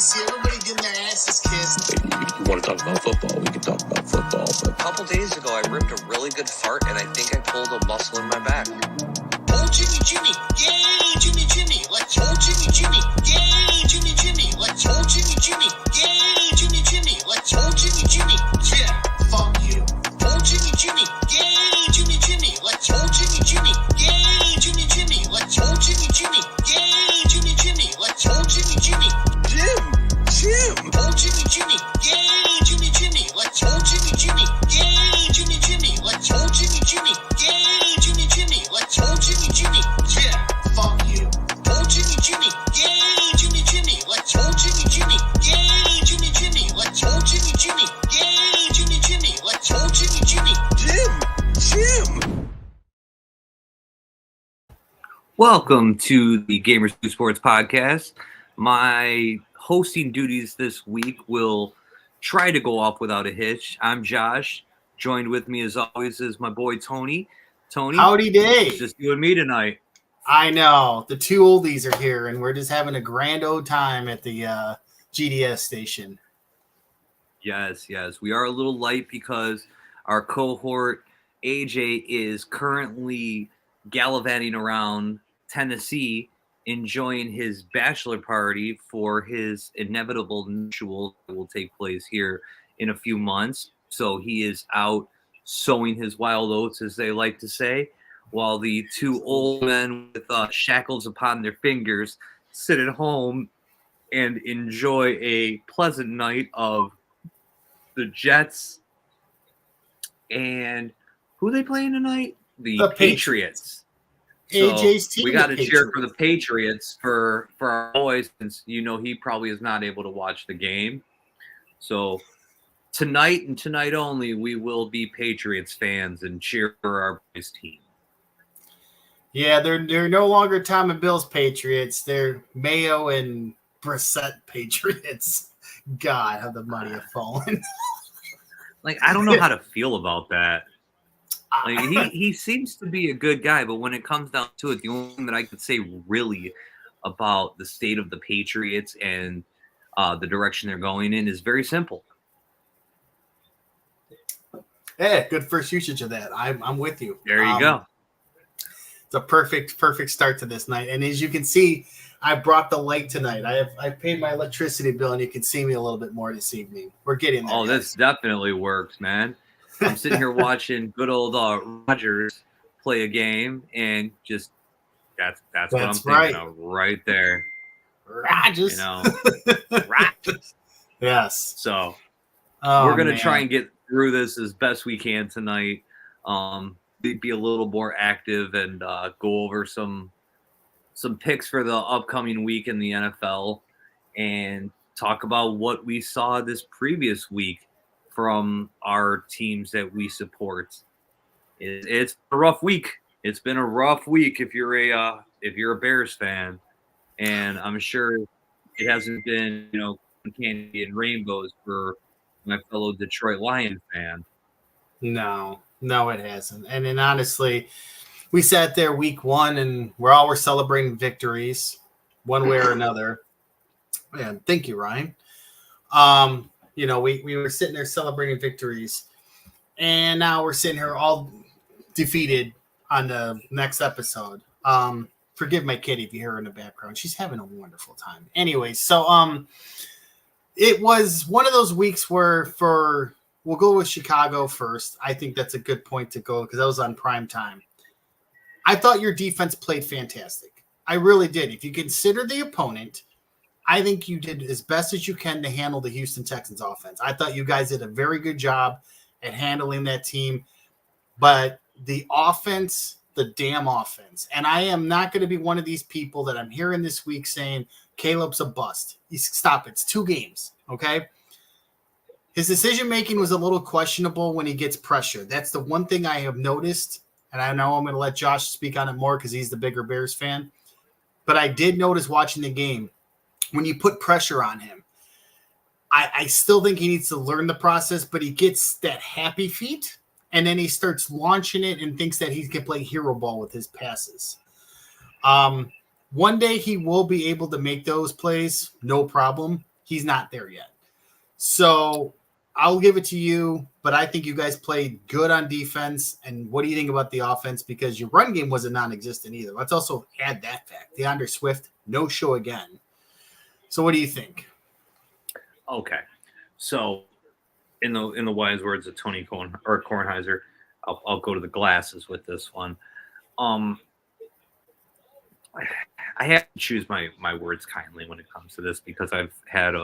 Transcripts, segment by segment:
See everybody getting their asses kissed. You want to talk about football? We can talk about football. But a couple days ago, I ripped a really good fart, and I think I pulled a muscle in my back. Oh, Jimmy, Jimmy, yay, Jimmy, Jimmy, let's oh, Jimmy, Jimmy, yay, Jimmy, Jimmy, let's oh, Jimmy, Jimmy, yay, Jimmy, Jimmy, let's oh, Jimmy, Jimmy, yeah, fuck you. Oh, Jimmy, Jimmy, yay, Jimmy, Jimmy, let's oh, Jimmy, Jimmy, yay, Jimmy, Jimmy, let's oh, Jimmy, Jimmy, yay, Jimmy, Jimmy, let's oh, Jimmy, Jimmy, Jim, oh, Jimmy, Jimmy, yay, Jimmy, Jimmy, let's oh, Jimmy, Jimmy, yay, Jimmy, Jimmy, let's oh, Jimmy, Jimmy, yay, Jimmy, Jimmy, let's oh, Jimmy, Jimmy, yeah, fuck you. Oh, Jimmy, Jimmy, yay, Jimmy, Jimmy, let's oh, Jimmy, Jimmy, yay, Jimmy, Jimmy, let's oh, Jimmy, Jimmy, yay, Jimmy, Jimmy, let's oh, Jimmy, Jimmy, Jim. Welcome to the Gamers Who Sports podcast. My hosting duties this week will try to go off without a hitch. I'm Josh. Joined with me as always is my boy Tony. Tony, howdy day. It's just you and me tonight. I know. The two oldies are here, and we're just having a grand old time at the GDS station. Yes. We are a little light because our cohort, AJ, is currently gallivanting around Tennessee, enjoying his bachelor party for his inevitable nuptial that will take place here in a few months. So he is out sowing his wild oats, as they like to say, while the two old men with shackles upon their fingers sit at home and enjoy a pleasant night of the Jets and who are they playing tonight? The Patriots. AJ's So team. we got to cheer for the Patriots for our boys, since he probably is not able to watch the game. So tonight and tonight only, we will be Patriots fans and cheer for our boys' team. Yeah, they're no longer Tom and Bill's Patriots. They're Mayo and Brissett Patriots. God, how the money have fallen. I don't know how to feel about that. He seems to be a good guy, but when it comes down to it, the only thing that I could say really about the state of the Patriots and the direction they're going in is very simple. Hey, good first usage of that. I'm with you. There you go. It's a perfect start to this night. And as you can see, I brought the light tonight. I paid my electricity bill, and you can see me a little bit more this evening. We're getting there. Oh, this definitely works, man. I'm sitting here watching good old Rodgers play a game, and just that's what I'm thinking of right there. Rodgers. Rodgers. Yes. So we're going to try and get through this as best we can tonight. Be a little more active and go over some picks for the upcoming week in the NFL and talk about what we saw this previous week from our teams that we support. It's a rough week. It's been a rough week if you're a Bears fan, and I'm sure it hasn't been candy and rainbows for my fellow Detroit Lions fan. No, it hasn't. And then honestly, we sat there week one, and we're celebrating victories one way or another. Man, thank you, Ryan. We were sitting there celebrating victories, and now we're sitting here all defeated on the next episode. Forgive my kitty if you hear her in the background. She's having a wonderful time. Anyway, so it was one of those weeks where we'll go with Chicago first. I think that's a good point to go because that was on prime time. I thought your defense played fantastic. I really did. If you consider the opponent, I think you did as best as you can to handle the Houston Texans offense. I thought you guys did a very good job at handling that team. But the offense, the damn offense, and I am not going to be one of these people that I'm hearing this week saying Caleb's a bust. Stop it. It's 2 games, okay? His decision-making was a little questionable when he gets pressure. That's the one thing I have noticed, and I know I'm going to let Josh speak on it more because he's the bigger Bears fan. But I did notice watching the game, when you put pressure on him, I still think he needs to learn the process, but he gets that happy feet, and then he starts launching it and thinks that he can play hero ball with his passes. One day he will be able to make those plays, no problem. He's not there yet. So I'll give it to you, but I think you guys played good on defense. And what do you think about the offense? Because your run game wasn't non-existent either. Let's also add that fact. DeAndre Swift, no show again. So what do you think? Okay. So in the wise words of Tony Kornheiser, I'll go to the glasses with this one. I have to choose my words kindly when it comes to this because I've had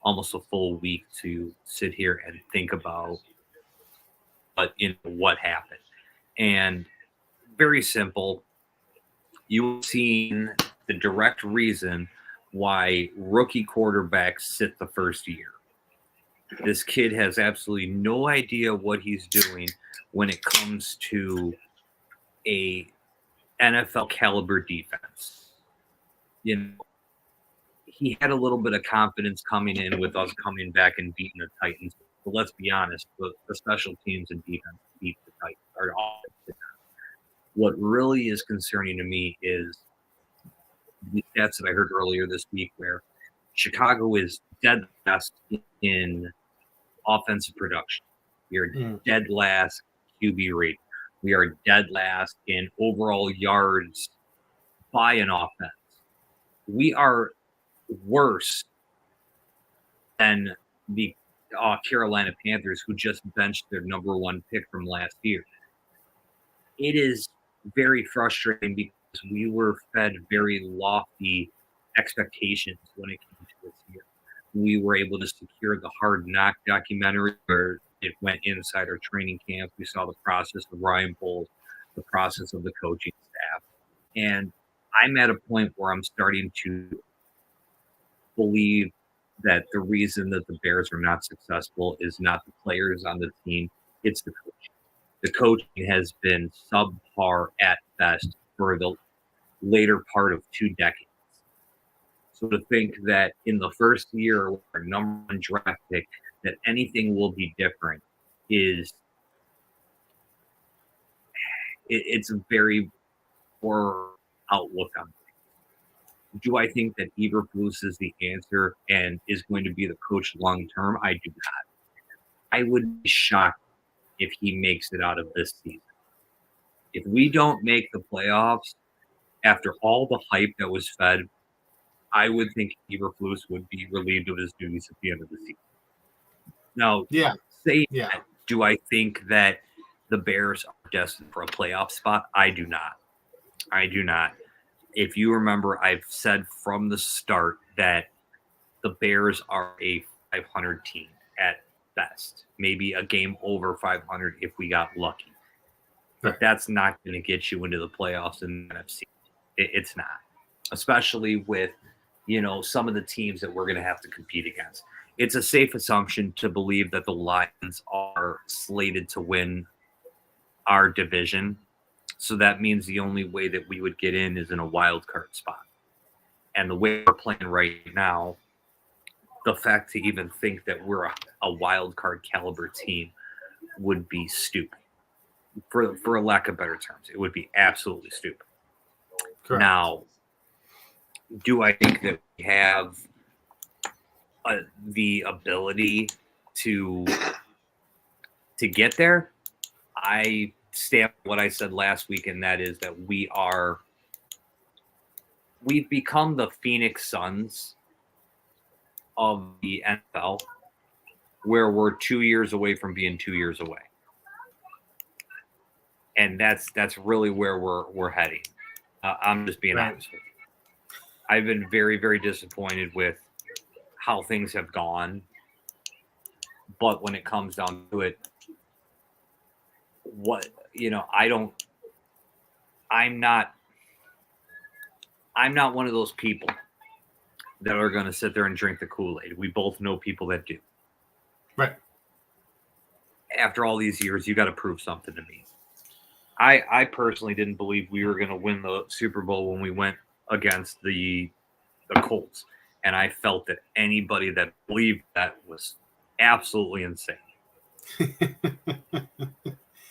almost a full week to sit here and think about what happened. And very simple, you've seen the direct reason why rookie quarterbacks sit the first year. This kid has absolutely no idea what he's doing when it comes to a NFL caliber defense. He had a little bit of confidence coming in with us coming back and beating the Titans. But let's be honest, the special teams and defense beat the Titans. What really is concerning to me is the stats that I heard earlier this week where Chicago is dead last in offensive production. We are dead last QB rate. We are dead last in overall yards by an offense. We are worse than the Carolina Panthers, who just benched their number one pick from last year. It is very frustrating because we were fed very lofty expectations when it came to this year. We were able to secure the Hard Knock documentary where it went inside our training camp. We saw the process of Ryan Poles, the process of the coaching staff. And I'm at a point where I'm starting to believe that the reason that the Bears are not successful is not the players on the team, it's the coaching. The coaching has been subpar at best for the later part of 2 decades. So to think that in the first year with our number one draft pick that anything will be different it's a very poor outlook on things. Do I think that Eberflus is the answer and is going to be the coach long term? I do not. I would be shocked if he makes it out of this season. If we don't make the playoffs after all the hype that was fed, I would think Eberflus would be relieved of his duties at the end of the season. Now, that, do I think that the Bears are destined for a playoff spot? I do not. If you remember, I've said from the start that the Bears are a 500 team at best, maybe a game over 500 if we got lucky. But that's not going to get you into the playoffs in the NFC. It's not, especially with some of the teams that we're going to have to compete against. It's a safe assumption to believe that the Lions are slated to win our division. So that means the only way that we would get in is in a wild card spot. And the way we're playing right now, the fact to even think that we're a wild card caliber team would be stupid. For a lack of better terms, it would be absolutely stupid. Correct. Now, do I think that we have the ability to get there? I stand what I said last week, and that is that we've become the Phoenix Suns of the NFL, where we're 2 years away from being 2 years away. And that's really where we're heading. I'm just being honest with you. I've been very, very disappointed with how things have gone. But when it comes down to it, I'm not one of those people that are going to sit there and drink the Kool-Aid. We both know people that do. Right. After all these years, you got to prove something to me. I personally didn't believe we were going to win the Super Bowl when we went against the Colts. And I felt that anybody that believed that was absolutely insane.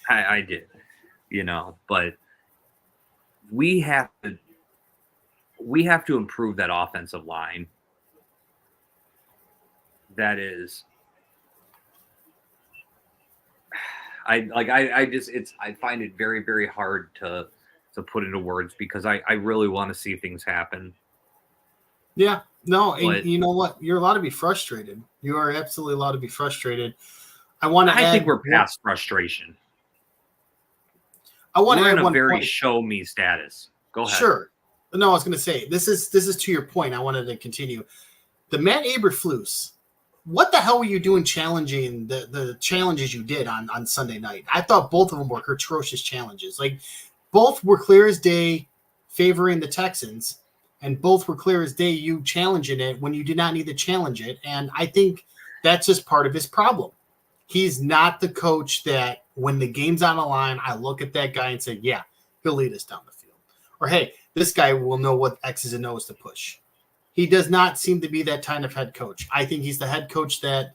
I did, but we have to improve that offensive line that is. I find it very, very hard to put into words because I really want to see things happen. Yeah, no, and But you know what? You're allowed to be frustrated. You are absolutely allowed to be frustrated. I think we're past frustration. We're in a very show me status. Go ahead. Sure. No, I was going to say this is to your point. I wanted to continue. The Matt Eberflus, what the hell were you doing challenging the challenges you did on Sunday night? I thought both of them were atrocious challenges. Like both were clear as day favoring the Texans, and both were clear as day you challenging it when you did not need to challenge it. And I think that's just part of his problem. He's not the coach that when the game's on the line, I look at that guy and say, yeah, he'll lead us down the field. Or, hey, this guy will know what X's and O's to push. He does not seem to be that kind of head coach. I think he's the head coach that,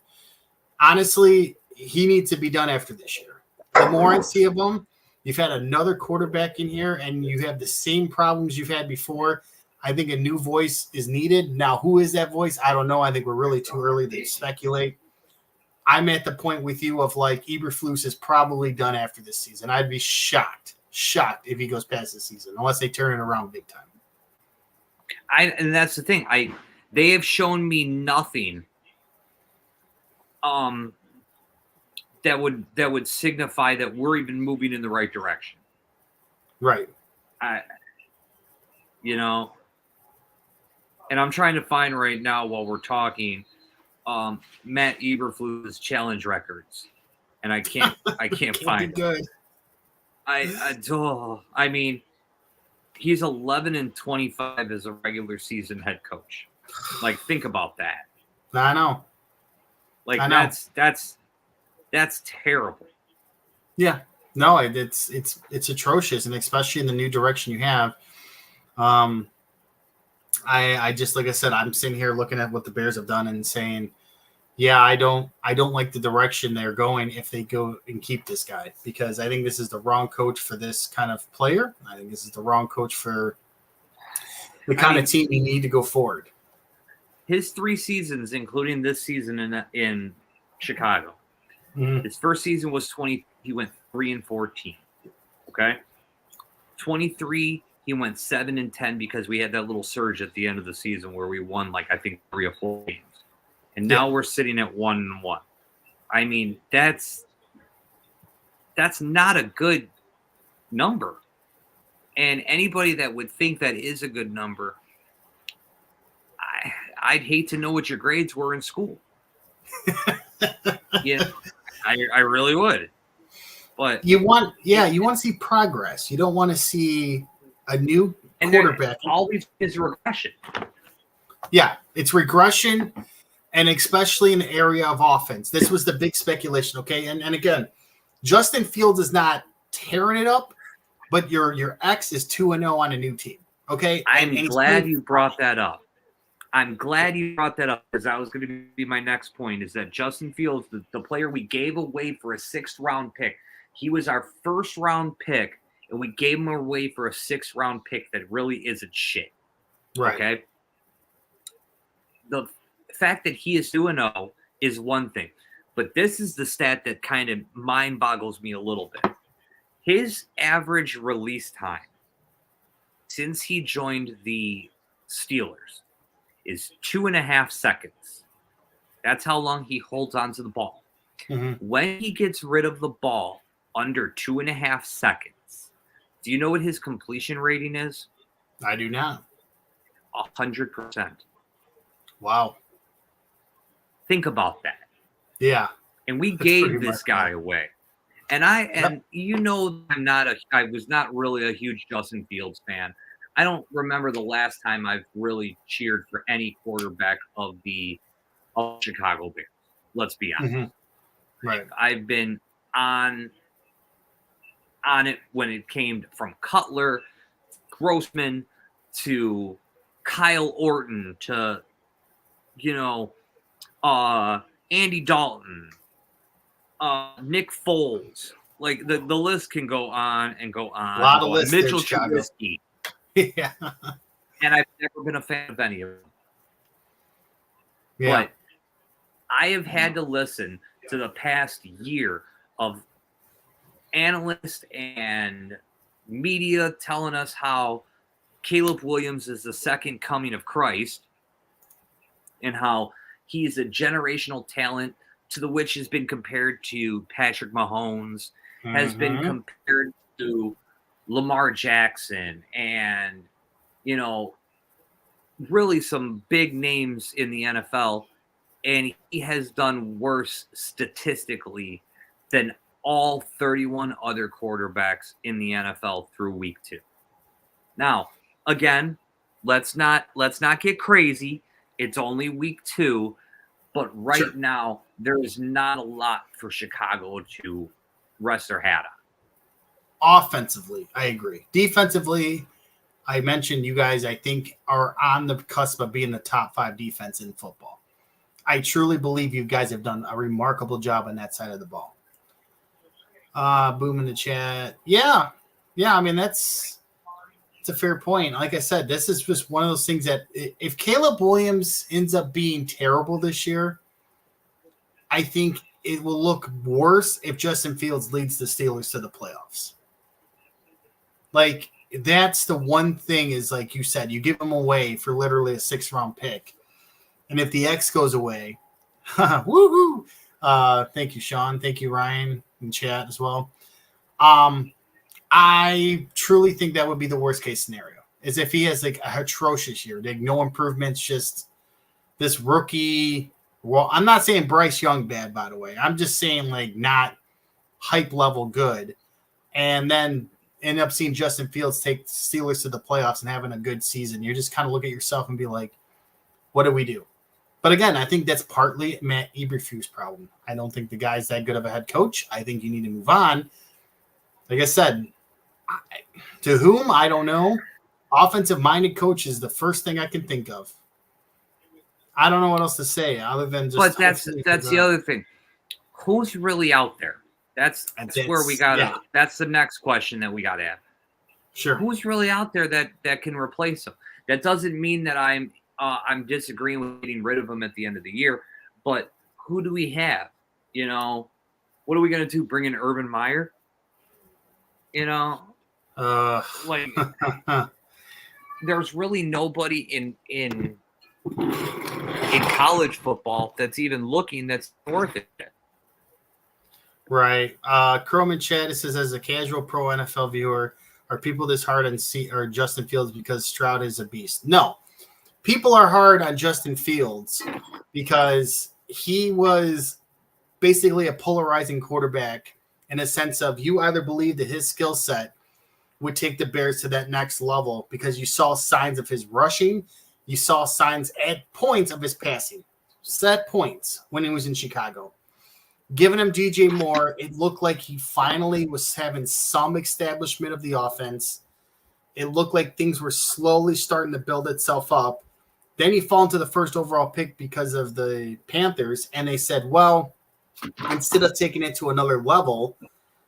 honestly, he needs to be done after this year. The more I see of him, you've had another quarterback in here, and you have the same problems you've had before. I think a new voice is needed. Now, who is that voice? I don't know. I think we're really too early to speculate. I'm at the point with you of like Eberflus is probably done after this season. I'd be shocked if he goes past this season, unless they turn it around big time. And that's the thing. They have shown me nothing that would signify that we're even moving in the right direction. Right. And I'm trying to find right now while we're talking Matt Eberflus challenge records, and I can't find good. I mean, he's 11-25 as a regular season head coach. Like, think about that. I know. Like, that's terrible. Yeah. No, it's atrocious, and especially in the new direction you have. I just, like I said, I'm sitting here looking at what the Bears have done and saying, yeah, I don't like the direction they're going if they go and keep this guy, because I think this is the wrong coach for this kind of player. I think this is the wrong coach for the kind of team you need to go forward. His 3 seasons, including this season in Chicago, his first season was 20. He went 3-14. Okay, 23. He went 7-10 because we had that little surge at the end of the season where we won, like, I think 3 or 4 games. And now we're sitting at 1-1. I mean, that's not a good number. And anybody that would think that is a good number, I'd hate to know what your grades were in school. Yeah, I really would. But you want to see progress. You don't want to see a new quarterback. Always is regression. Yeah, it's regression, and especially in the area of offense. This was the big speculation, okay? And again, Justin Fields is not tearing it up, but your ex is 2-0 on a new team, okay? I'm glad you brought that up. Because that was going to be my next point, is that Justin Fields, the player we gave away for a 6th-round pick, he was our 1st-round pick, and we gave him away for a 6th-round pick that really isn't shit. Right. Okay? The fact that he is 2-0 is one thing, but this is the stat that kind of mind boggles me a little bit. His average release time since he joined the Steelers is 2.5 seconds. That's how long he holds onto the ball. Mm-hmm. When he gets rid of the ball under 2.5 seconds, do you know what his completion rating is? I do not. 100%. Wow. Think about that. Yeah. And we gave this guy away. And you know, I was not really a huge Justin Fields fan. I don't remember the last time I've really cheered for any quarterback of the Chicago Bears. Let's be honest. Mm-hmm. Right. I've been on it when it came from Cutler, Grossman, to Kyle Orton, to Andy Dalton, Nick Foles. Like the list can go on and go on. A lot of lists. Mitchell Trubisky. Yeah. And I've never been a fan of any of them. Yeah. But I have had to listen to the past year of analysts and media telling us how Caleb Williams is the second coming of Christ and how he's a generational talent, to the which has been compared to Patrick Mahomes, has been compared to Lamar Jackson, and, you know, really some big names in the NFL. And he has done worse statistically than all 31 other quarterbacks in the NFL through week 2. Now, again, let's not get crazy. It's only week 2, but right now there is not a lot for Chicago to rest their hat on. Offensively, I agree. Defensively, I mentioned you guys, I think, are on the cusp of being the top 5 defense in football. I truly believe you guys have done a remarkable job on that side of the ball. Boom in the chat. Yeah. I mean, it's a fair point. Like I said, this is just one of those things that if Caleb Williams ends up being terrible this year, I think it will look worse if Justin Fields leads the Steelers to the playoffs. Like, that's the one thing is, like you said, you give them away for literally a 6th-round pick. And if the X goes away, woohoo! Thank you, Sean. Thank you, Ryan, in chat as well. I truly think that would be the worst case scenario, is if he has like a atrocious year, like no improvements, just this rookie. Well, I'm not saying Bryce Young bad, by the way. I'm just saying like not hype level good, and then end up seeing Justin Fields take the Steelers to the playoffs and having a good season. You just kind of look at yourself and be like, what do we do? But again, I think that's partly Matt Eberflus' problem. I don't think the guy's that good of a head coach. I think you need to move on. Like I said, to whom, I don't know. Offensive-minded coach is the first thing I can think of. I don't know what else to say other than just. But that's the other thing. Who's really out there? That's where we got to. Yeah. That's the next question that we got to ask. Sure. Who's really out there that can replace him? That doesn't mean that I'm disagreeing with getting rid of him at the end of the year, but who do we have? You know, what are we going to do? Bring in Urban Meyer? You know, like there's really nobody in college football that's even looking that's worth it. Right. Chrome in chat, it says, as a casual pro NFL viewer, are people this hard on Justin Fields because Stroud is a beast? No. People are hard on Justin Fields because he was basically a polarizing quarterback in a sense of you either believe that his skill set would take the Bears to that next level because you saw signs of his rushing. You saw signs at points of his passing, set points when he was in Chicago. Giving him DJ Moore, it looked like he finally was having some establishment of the offense. It looked like things were slowly starting to build itself up. Then he fell into the first overall pick because of the Panthers, and they said, well, instead of taking it to another level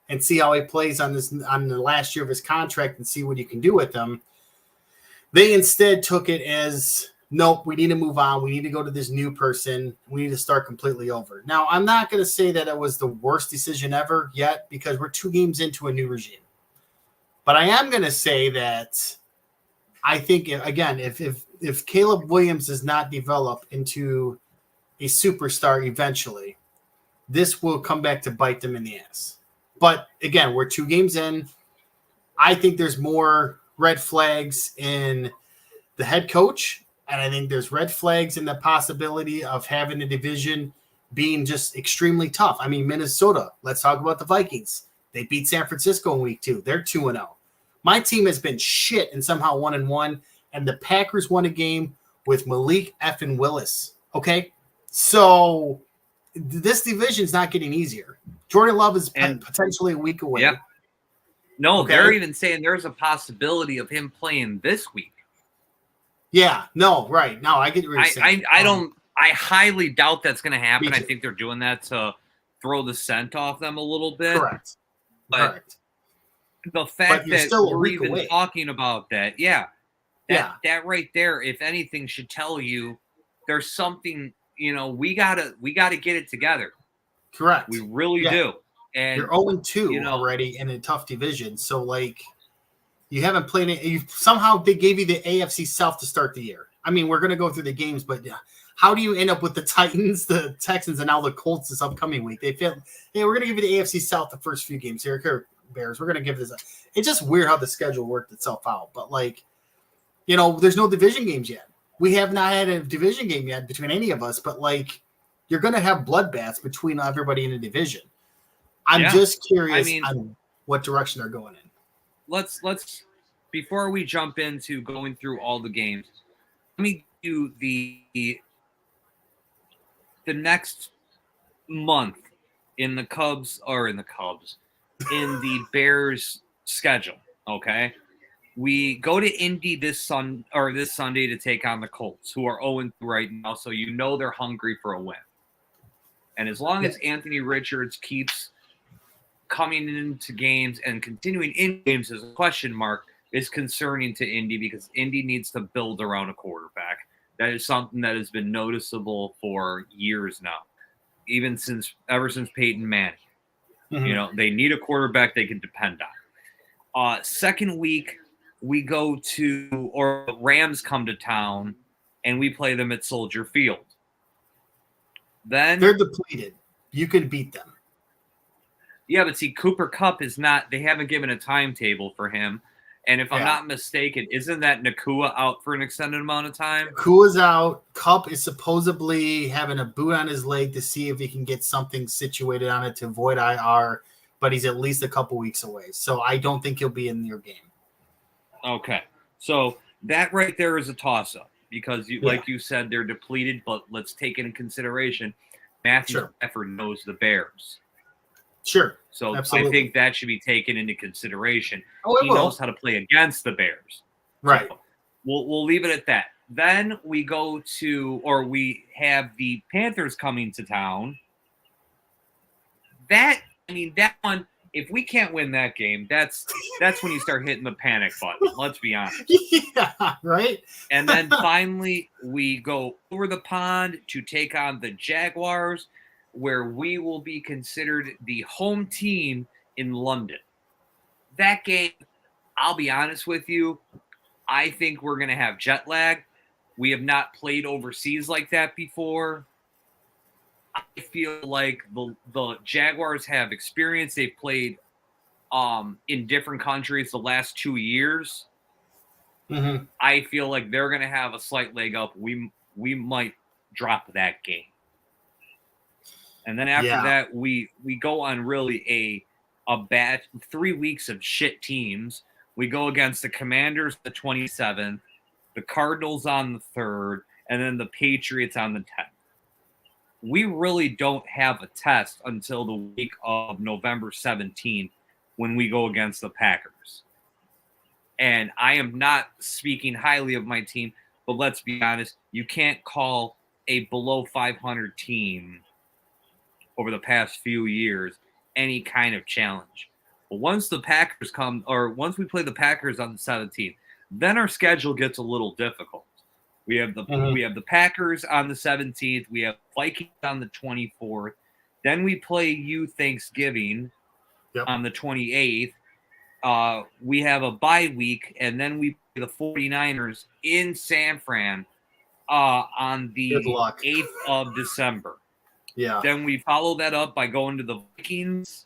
and see how he plays on the last year of his contract and see what you can do with him, they instead took it as, nope, we need to move on. We need to go to this new person. We need to start completely over. Now, I'm not going to say that it was the worst decision ever yet because we're 2 games into a new regime. But I am going to say that I think, again, if Caleb Williams does not develop into a superstar eventually, this will come back to bite them in the ass. But again, we're 2 games in. I think there's more red flags in the head coach, and I think there's red flags in the possibility of having a division being just extremely tough. I mean, Minnesota, let's talk about the Vikings. They beat San Francisco in week 2. They're 2-0. My team has been shit and somehow 1-1, and the Packers won a game with Malik effing Willis. Okay? So this division is not getting easier. Jordan Love is potentially a week away. Yeah. No, okay. They're even saying there's a possibility of him playing this week. Yeah. No, right. No, I get what you're saying. I highly doubt that's going to happen. I think they're doing that to throw the scent off them a little bit. Correct. But the fact that we're even talking about that, that right there, if anything, should tell you there's something we gotta get it together. Correct. We really do. And you're 0-2 already in a tough division. So like you haven't played it. Somehow they gave you the AFC South to start the year. I mean, we're gonna go through the games, but how do you end up with the Titans, the Texans, and now the Colts this upcoming week? They feel, hey, we're gonna give you the AFC South the first few games. Here, Bears. We're gonna give this. It's just weird how the schedule worked itself out. But like, there's no division games yet. We have not had a division game yet between any of us. But like, you're gonna have bloodbaths between everybody in the division. I'm just curious on what direction they're going in. Let's before we jump into going through all the games, let me do the next month in the Bears schedule. Okay, we go to Indy this Sunday to take on the Colts, who are 0-3 right now. So they're hungry for a win. And as long as Anthony Richards keeps coming into games and continuing in games as a question mark is concerning to Indy, because Indy needs to build around a quarterback. That is something that has been noticeable for years now, ever since Peyton Manning. Mm-hmm. They need a quarterback they can depend on. Second week, we go to, or Rams come to town, and we play them at Soldier Field. Then they're depleted. You could beat them. Yeah, but see, Cooper Kupp is not. They haven't given a timetable for him. And if I'm not mistaken, isn't that Nakua out for an extended amount of time? Nakua's out. Kupp is supposedly having a boot on his leg to see if he can get something situated on it to avoid IR, but he's at least a couple weeks away. So I don't think he'll be in your game. Okay. So that right there is a toss-up because, like you said, they're depleted, but let's take into consideration Matthew Stafford knows the Bears. Sure. So absolutely. I think that should be taken into consideration. He will. knows how to play against the Bears. Right. So we'll leave it at that. Then we go to, or we have the Panthers coming to town. That one, if we can't win that game, that's when you start hitting the panic button. Let's be honest. Yeah, right. And then finally, we go over the pond to take on the Jaguars, where we will be considered the home team in London. That game, I'll be honest with you, I think we're going to have jet lag. We have not played overseas like that before. I feel like the Jaguars have experience. They've played in different countries the last 2 years. Mm-hmm. I feel like they're going to have a slight leg up. We might drop that game. And then after that, we go on really a bad 3 weeks of shit teams. We go against the Commanders the 27th, the Cardinals on the 3rd, and then the Patriots on the 10th. We really don't have a test until the week of November 17th when we go against the Packers. And I am not speaking highly of my team, but let's be honest, you can't call a below 500 team over the past few years any kind of challenge. But once the Packers come, or once we play the Packers on the 17th, then our schedule gets a little difficult. We have the Packers on the 17th. We have Vikings on the 24th. Then we play you Thanksgiving on the 28th. We have a bye week, and then we play the 49ers in San Fran on the 8th of December. Yeah. Then we follow that up by going to the Vikings.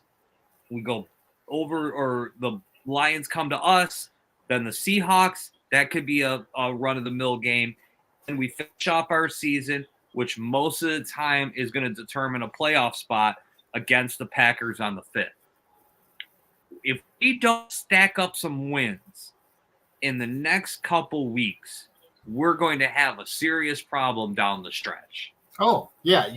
We go over, or the Lions come to us. Then the Seahawks. That could be a run-of-the-mill game. And we finish up our season, which most of the time is going to determine a playoff spot against the Packers on the 5th. If we don't stack up some wins in the next couple weeks, we're going to have a serious problem down the stretch. Oh, yeah.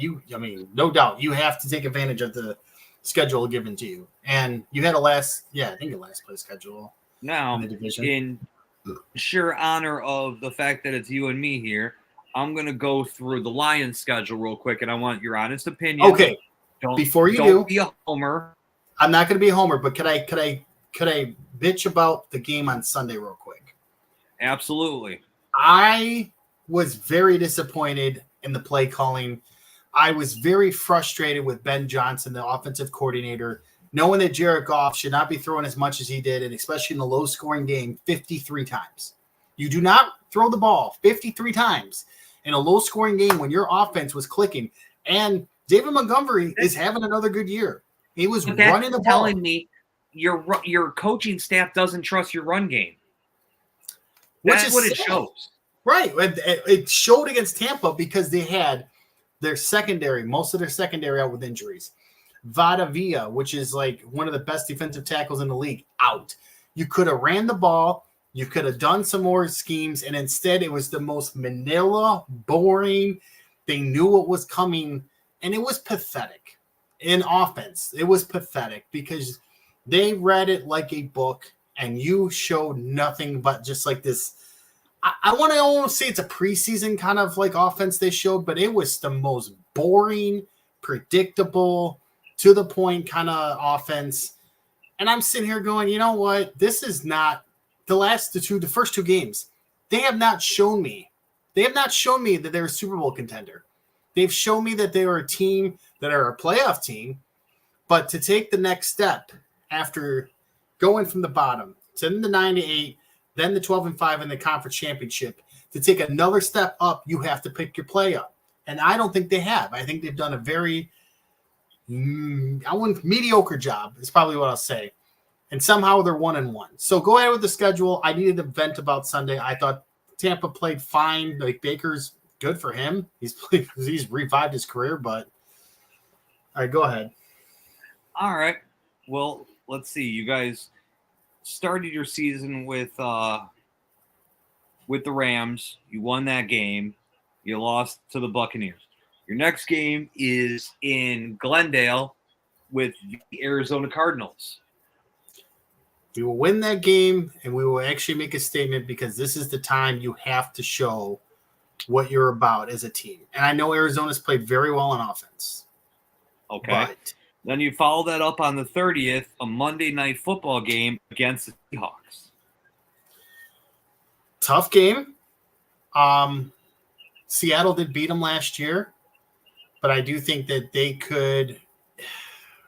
No doubt. You have to take advantage of the schedule given to you. And you had a last place schedule. Now, in the division. In sheer honor of the fact that it's you and me here, I'm going to go through the Lions schedule real quick, and I want your honest opinion. Okay. Don't be a homer. I'm not going to be a homer, but could I bitch about the game on Sunday real quick? Absolutely. I was very disappointed in the play calling. I was very frustrated with Ben Johnson, the offensive coordinator, knowing that Jared Goff should not be throwing as much as he did, and especially in the low-scoring game, 53 times. You do not throw the ball 53 times in a low-scoring game when your offense was clicking. And David Montgomery is having another good year. He was running the ball. Telling me your coaching staff doesn't trust your run game. That's what it shows. Right. It showed against Tampa because they had their secondary, most of their secondary out with injuries. Vadavia, which is like one of the best defensive tackles in the league, out. You could have ran the ball. You could have done some more schemes, and instead it was the most vanilla, boring. They knew what was coming, and it was pathetic. In offense, it was pathetic because they read it like a book, and you showed nothing but just like this. I want to almost say it's a preseason kind of like offense they showed, but it was the most boring, predictable, to the point kind of offense. And I'm sitting here going, you know what? This is not the first two games. They have not shown me. They have not shown me that they're a Super Bowl contender. They've shown me that they are a team that are a playoff team, but to take the next step after going from the bottom to the 9-8, then the 12-5 in the conference championship, to take another step up, you have to pick your play up. And I don't think they have. I think they've done a very mediocre job is probably what I'll say. And somehow they're 1-1. So go ahead with the schedule. I needed to vent about Sunday. I thought Tampa played fine. Like Baker's good for him. He's revived his career, but all right, go ahead. All right. Well, let's see. You guys started your season with the Rams. You won that game. You lost to the Buccaneers. Your next game is in Glendale with the Arizona Cardinals. We will win that game, and we will actually make a statement because this is the time you have to show what you're about as a team. And I know Arizona's played very well on offense. Okay. But then you follow that up on the 30th, a Monday Night Football game against the Seahawks. Tough game. Seattle did beat them last year, but I do think that they could.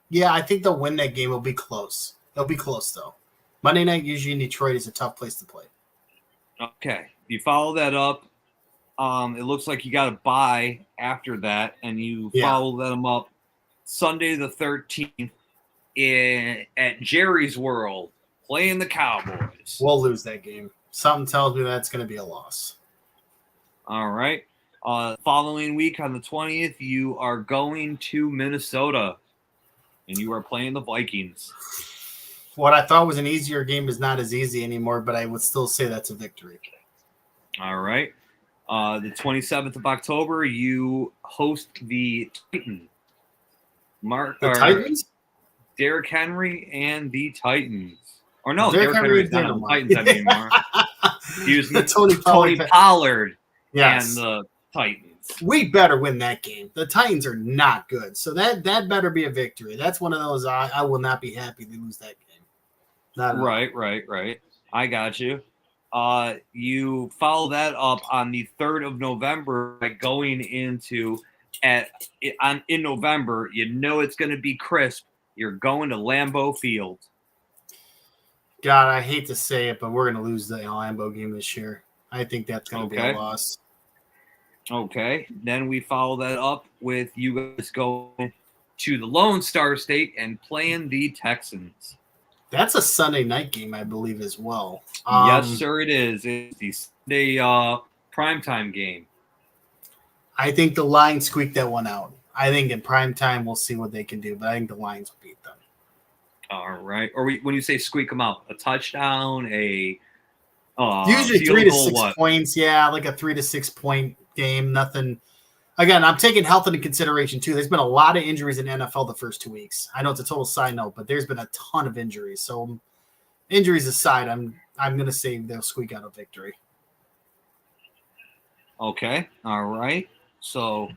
Yeah, I think they'll win that game. It'll be close. It'll be close, though. Monday night, usually in Detroit, is a tough place to play. Okay. You follow that up. It looks like you got a bye after that, and you follow them up Sunday the 13th at Jerry's World, playing the Cowboys. We'll lose that game. Something tells me that's going to be a loss. All right. Following week on the 20th, you are going to Minnesota, and you are playing the Vikings. What I thought was an easier game is not as easy anymore, but I would still say that's a victory. All right. The 27th of October, you host the Titans. Titans? Derrick Henry and the Titans. Or no, Derrick Henry's not on the Titans anymore. He was Tony Pollard and the Titans. We better win that game. The Titans are not good, so that better be a victory. That's one of those I will not be happy to lose that game. Right. I got you. You follow that up on the 3rd of November by going into in November. You know it's going to be crisp. You're going to Lambeau Field. God, I hate to say it, but we're going to lose the Lambeau game this year. I think that's going to be a loss. Okay. Then we follow that up with you guys going to the Lone Star State and playing the Texans. That's a Sunday night game, I believe, as well. Yes, sir, it is. It's the Sunday primetime game. I think the Lions squeaked that one out. I think in primetime we'll see what they can do, but I think the Lions will beat them. All right. Or when you say squeak them out, a touchdown, usually 3 to 6 points. Yeah, like a 3 to 6 point game. Nothing. Again, I'm taking health into consideration, too. There's been a lot of injuries in the NFL the first 2 weeks. I know it's a total side note, but there's been a ton of injuries. So, injuries aside, I'm going to say they'll squeak out a victory. Okay. All right. So,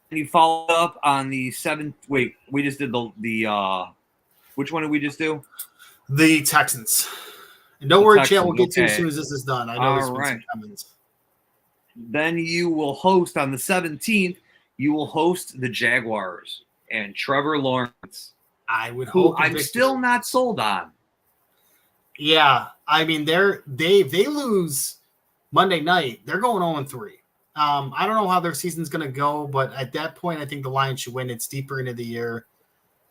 you follow up on the 7th. Wait, we just did the which one did we just do? The Texans. And don't worry, Chad, we'll get to as soon as this is done. I know there's been some comments. Then you will host on the 17th. You will host the Jaguars and Trevor Lawrence, I would who hope. I'm still not sold on. Yeah, I mean they lose Monday night. They're going 0-3. I don't know how their season's going to go, but at that point, I think the Lions should win. It's deeper into the year.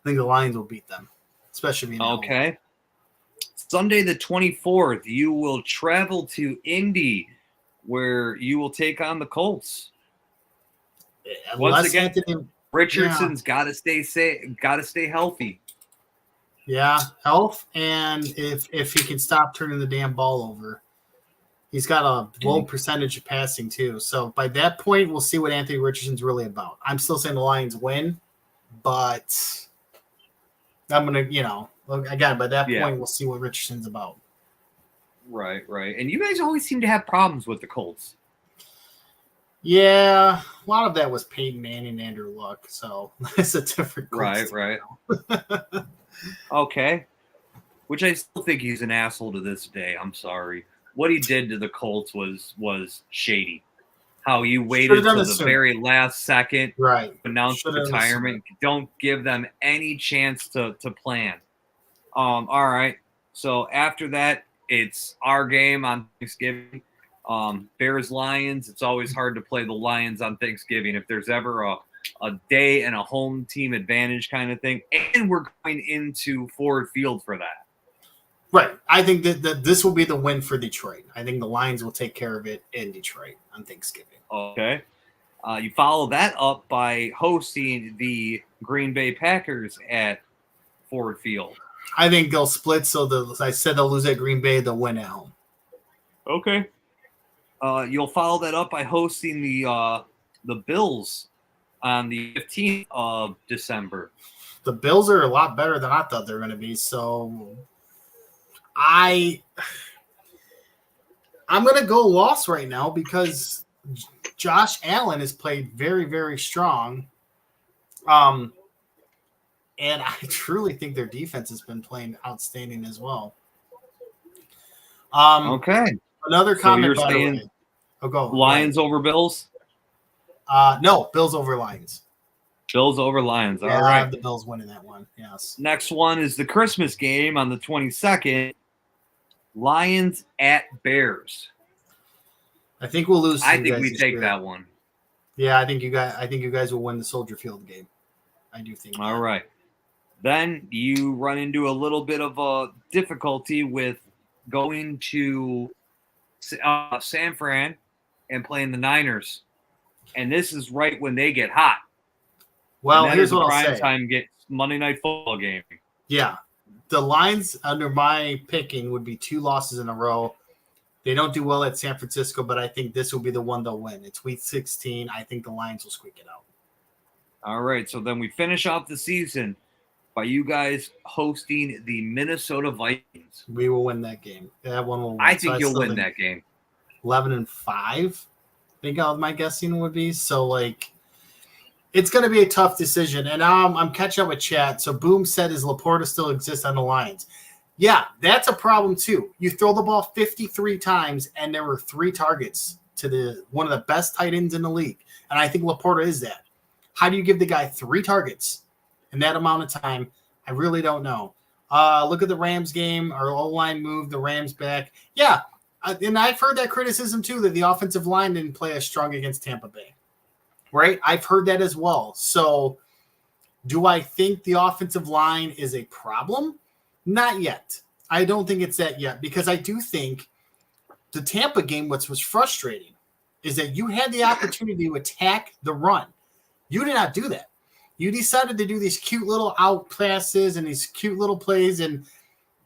I think the Lions will beat them, especially being Okay. Sunday the 24th, you will travel to Indy, where you will take on the Colts. Once again, Richardson's got to stay safe, got to stay healthy. Yeah, health, and if he can stop turning the damn ball over. He's got a low percentage of passing too. So by that point, we'll see what Anthony Richardson's really about. I'm still saying the Lions win, but I'm gonna, again, by that point, we'll see what Richardson's about. Right. And you guys always seem to have problems with the Colts. Yeah, a lot of that was Peyton Manning and Andrew Luck, so it's a different Right. Okay. Which I still think he's an asshole to this day. I'm sorry. What he did to the Colts was shady. How you waited to the very last second to announce retirement. Don't give them any chance to plan. All right. So after that, it's our game on Thanksgiving. Bears Lions. It's always hard to play the Lions on Thanksgiving. If there's ever a day and a home team advantage kind of thing, and we're going into Ford Field for that. Right. I think that this will be the win for Detroit. I think the Lions will take care of it in Detroit on Thanksgiving. Okay. You follow that up by hosting the Green Bay Packers at Ford Field. I think they'll split. So I said they'll lose at Green Bay. They'll win at home. Okay. You'll follow that up by hosting the Bills on the 15th of December. The Bills are a lot better than I thought they were going to be. So I'm going to go loss right now because Josh Allen has played very, very strong. And I truly think their defense has been playing outstanding as well. Okay. Another comment, so by the way. Go. Lions over Bills? No, Bills over Lions. Bills over Lions. All right. I have the Bills winning that one. Yes. Next one is the Christmas game on the 22nd. Lions at Bears. I think we'll lose. I think we take that one. Yeah, I think you guys will win the Soldier Field game. I do think. All right. Then you run into a little bit of a difficulty with going to San Fran and playing the Niners, and this is right when they get hot. Well, here's what I'll say. Prime time Monday Night Football game. Yeah, the lines under my picking would be 2 losses in a row. They don't do well at San Francisco, but I think this will be the one they'll win. It's Week 16. I think the Lions will squeak it out. All right, so then we finish off the season by you guys hosting the Minnesota Vikings. We will win that game. That one will win. I think you'll win that game. 11-5, I think my guessing would be. So, it's going to be a tough decision. And I'm catching up with chat. So, Boom said, "Does Laporta still exist on the Lions?" Yeah, that's a problem too. You throw the ball 53 times, and there were 3 targets to one of the best tight ends in the league. And I think Laporta is that. How do you give the guy 3 targets in that amount of time? I really don't know. Look at the Rams game. Our O-line moved the Rams back. Yeah, and I've heard that criticism too, that the offensive line didn't play as strong against Tampa Bay. Right? I've heard that as well. So do I think the offensive line is a problem? Not yet. I don't think it's that yet, because I do think the Tampa game, what was frustrating is that you had the opportunity to attack the run. You did not do that. You decided to do these cute little out passes and these cute little plays and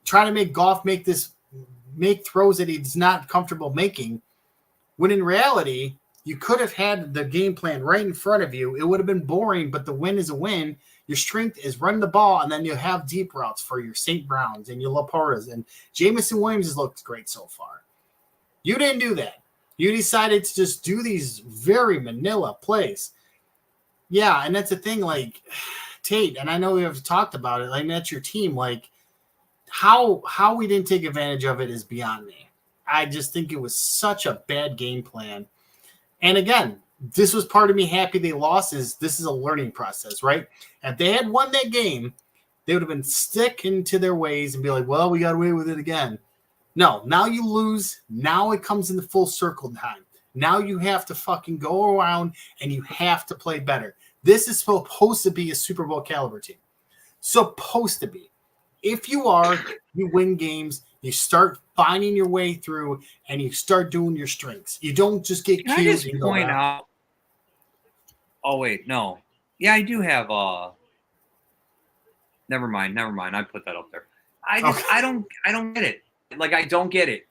try to make Goff make throws that he's not comfortable making, when in reality, you could have had the game plan right in front of you. It would have been boring, but the win is a win. Your strength is running the ball, and then you have deep routes for your St. Browns and your Laportas. And Jameson Williams has looked great so far. You didn't do that. You decided to just do these very manila plays. Yeah, and that's the thing, Tate, and I know we have talked about it, that's your team. How we didn't take advantage of it is beyond me. I just think it was such a bad game plan. And again, this was part of me happy they lost. This is a learning process, right? If they had won that game, they would have been sticking to their ways and be like, well, we got away with it again. No, now you lose. Now it comes in the full circle time. Now you have to fucking go around and you have to play better. This is supposed to be a Super Bowl caliber team. Supposed to be. If you are, you win games. You start finding your way through and you start doing your strengths. You don't just get Can I killed. just point out? Oh wait, no. Yeah, I do have. Never mind. I put that up there. I don't get it. Like, I don't get it.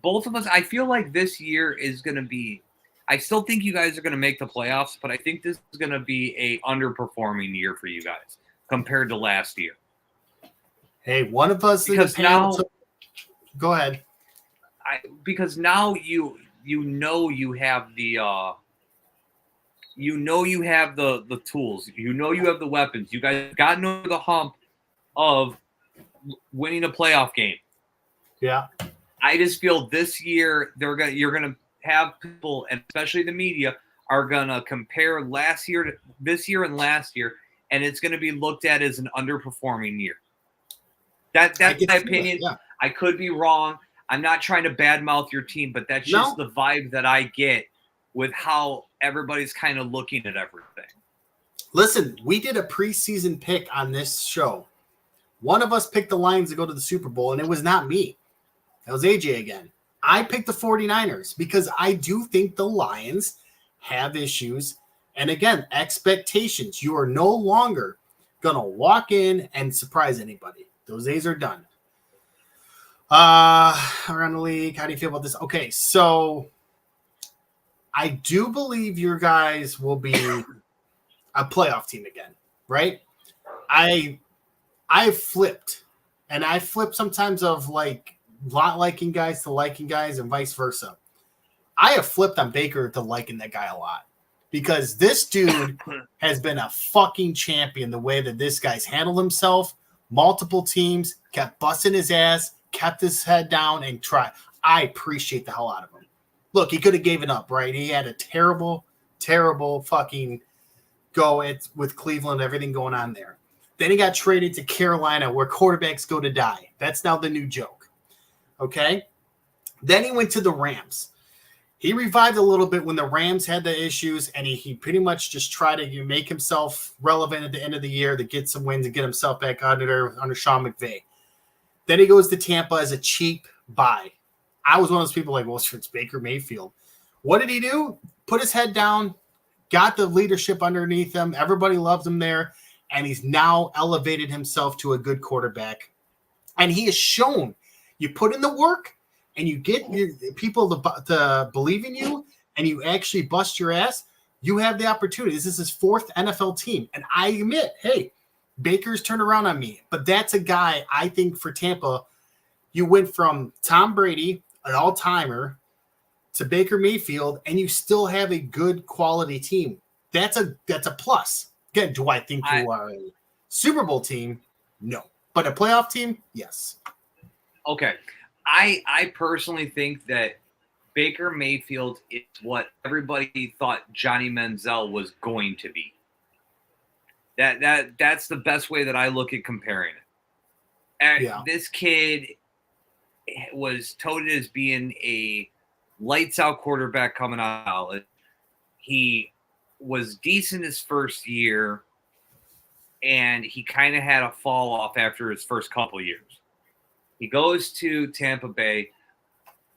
Both of us, I feel like this year is going to be. I still think you guys are going to make the playoffs, but I think this is going to be a underperforming year for you guys compared to last year. Hey, one of us because in the panel now, go ahead. Because now you know you have the the tools. You know you have the weapons. You guys gotten over the hump of winning a playoff game. Yeah. I just feel this year you're gonna have people, and especially the media, are gonna compare last year to this year and last year, and it's gonna be looked at as an underperforming year. That's my opinion. Yeah. I could be wrong. I'm not trying to badmouth your team, but that's just the vibe that I get with how everybody's kind of looking at everything. Listen, we did a preseason pick on this show. One of us picked the Lions to go to the Super Bowl, and it was not me. That was AJ again. I picked the 49ers because I do think the Lions have issues. And again, expectations. You are no longer going to walk in and surprise anybody. Those days are done. Around the league, how do you feel about this? Okay, so I do believe your guys will be a playoff team again, right? I flipped, and I flip sometimes of like not liking guys to liking guys and vice versa. I have flipped on Baker to liking that guy a lot because this dude has been a fucking champion the way that this guy's handled himself. Multiple teams, kept busting his ass, kept his head down, and tried. I appreciate the hell out of him. Look, he could have given up, right? He had a terrible, terrible fucking go with Cleveland, everything going on there. Then he got traded to Carolina where quarterbacks go to die. That's now the new joke. Okay? Then he went to the Rams. He revived a little bit when the Rams had the issues, and he pretty much just tried to make himself relevant at the end of the year to get some wins and get himself back under Sean McVay. Then he goes to Tampa as a cheap buy. I was one of those people like, well, it's Baker Mayfield. What did he do? Put his head down, got the leadership underneath him. Everybody loved him there, and he's now elevated himself to a good quarterback. And he has shown you put in the work, and you get people to believe in you, and you actually bust your ass, you have the opportunity. This is his fourth NFL team. And I admit, hey, Baker's turned around on me. But that's a guy, I think, for Tampa, you went from Tom Brady, an all-timer, to Baker Mayfield, and you still have a good quality team. That's a plus. Again, do I think you are a Super Bowl team? No. But a playoff team? Yes. Okay. I personally think that Baker Mayfield is what everybody thought Johnny Manziel was going to be. That's the best way that I look at comparing it. And this kid was touted as being a lights out quarterback coming out of college. He was decent his first year, and he kind of had a fall off after his first couple years. He goes to Tampa Bay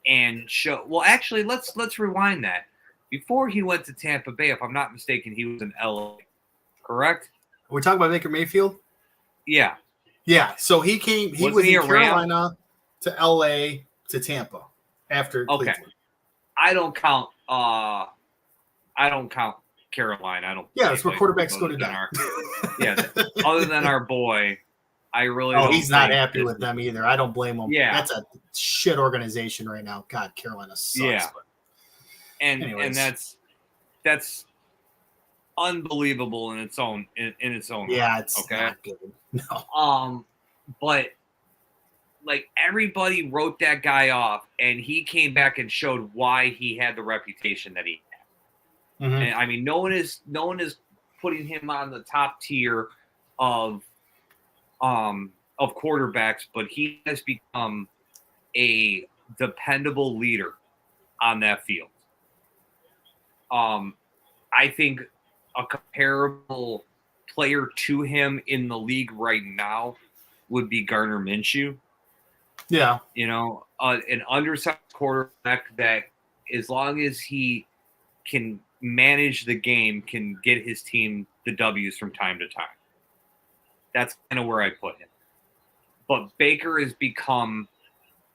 and actually, let's rewind that. Before he went to Tampa Bay, if I'm not mistaken, he was in LA, correct? We're talking about Baker Mayfield? Yeah. Yeah. So he was in Carolina to LA to Tampa after Cleveland. I don't count Carolina. I don't. Yeah, that's where quarterbacks go to die. Other than our boy, I really. Oh, he's not happy with them either. I don't blame him. Yeah, that's a shit organization right now. God, Carolina sucks. Yeah, and that's unbelievable in its own. Yeah, it's okay. Not good. No. But like everybody wrote that guy off, and he came back and showed why he had the reputation that he had. Mm-hmm. And I mean, no one is putting him on the top tier of quarterbacks, but he has become a dependable leader on that field. I think a comparable player to him in the league right now would be Gardner Minshew. Yeah. You know, an undersized quarterback that, as long as he can manage the game, can get his team the W's from time to time. That's kind of where I put him. But Baker has become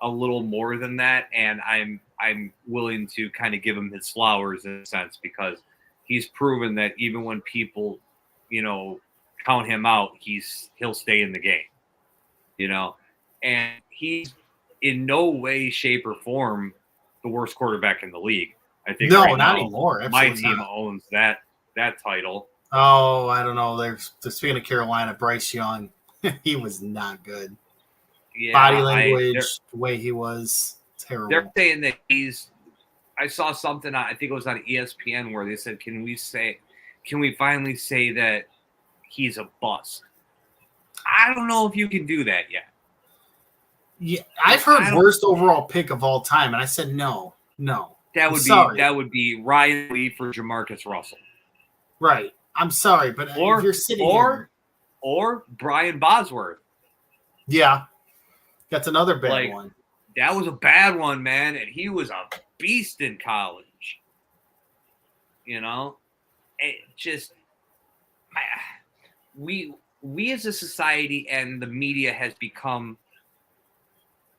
a little more than that, and I'm willing to kind of give him his flowers in a sense, because he's proven that even when people, you know, count him out, he'll stay in the game. You know, and he's in no way, shape, or form the worst quarterback in the league. I think no, right not now, anymore. my Absolutely team not. owns that title. Oh, I don't know. There's speaking of Carolina, Bryce Young, he was not good. Yeah, Body language, the way he was, terrible. They're saying that I saw something, I think it was on ESPN, where they said, can we finally say that he's a bust? I don't know if you can do that yet. Yeah, I've heard worst overall pick of all time, and I said no. That would be Ryan Lee for Jamarcus Russell. Right. I'm sorry, but if you're sitting here, or Brian Bosworth. Yeah. That's another bad one. That was a bad one, man, and he was a beast in college. You know? It just we as a society and the media has become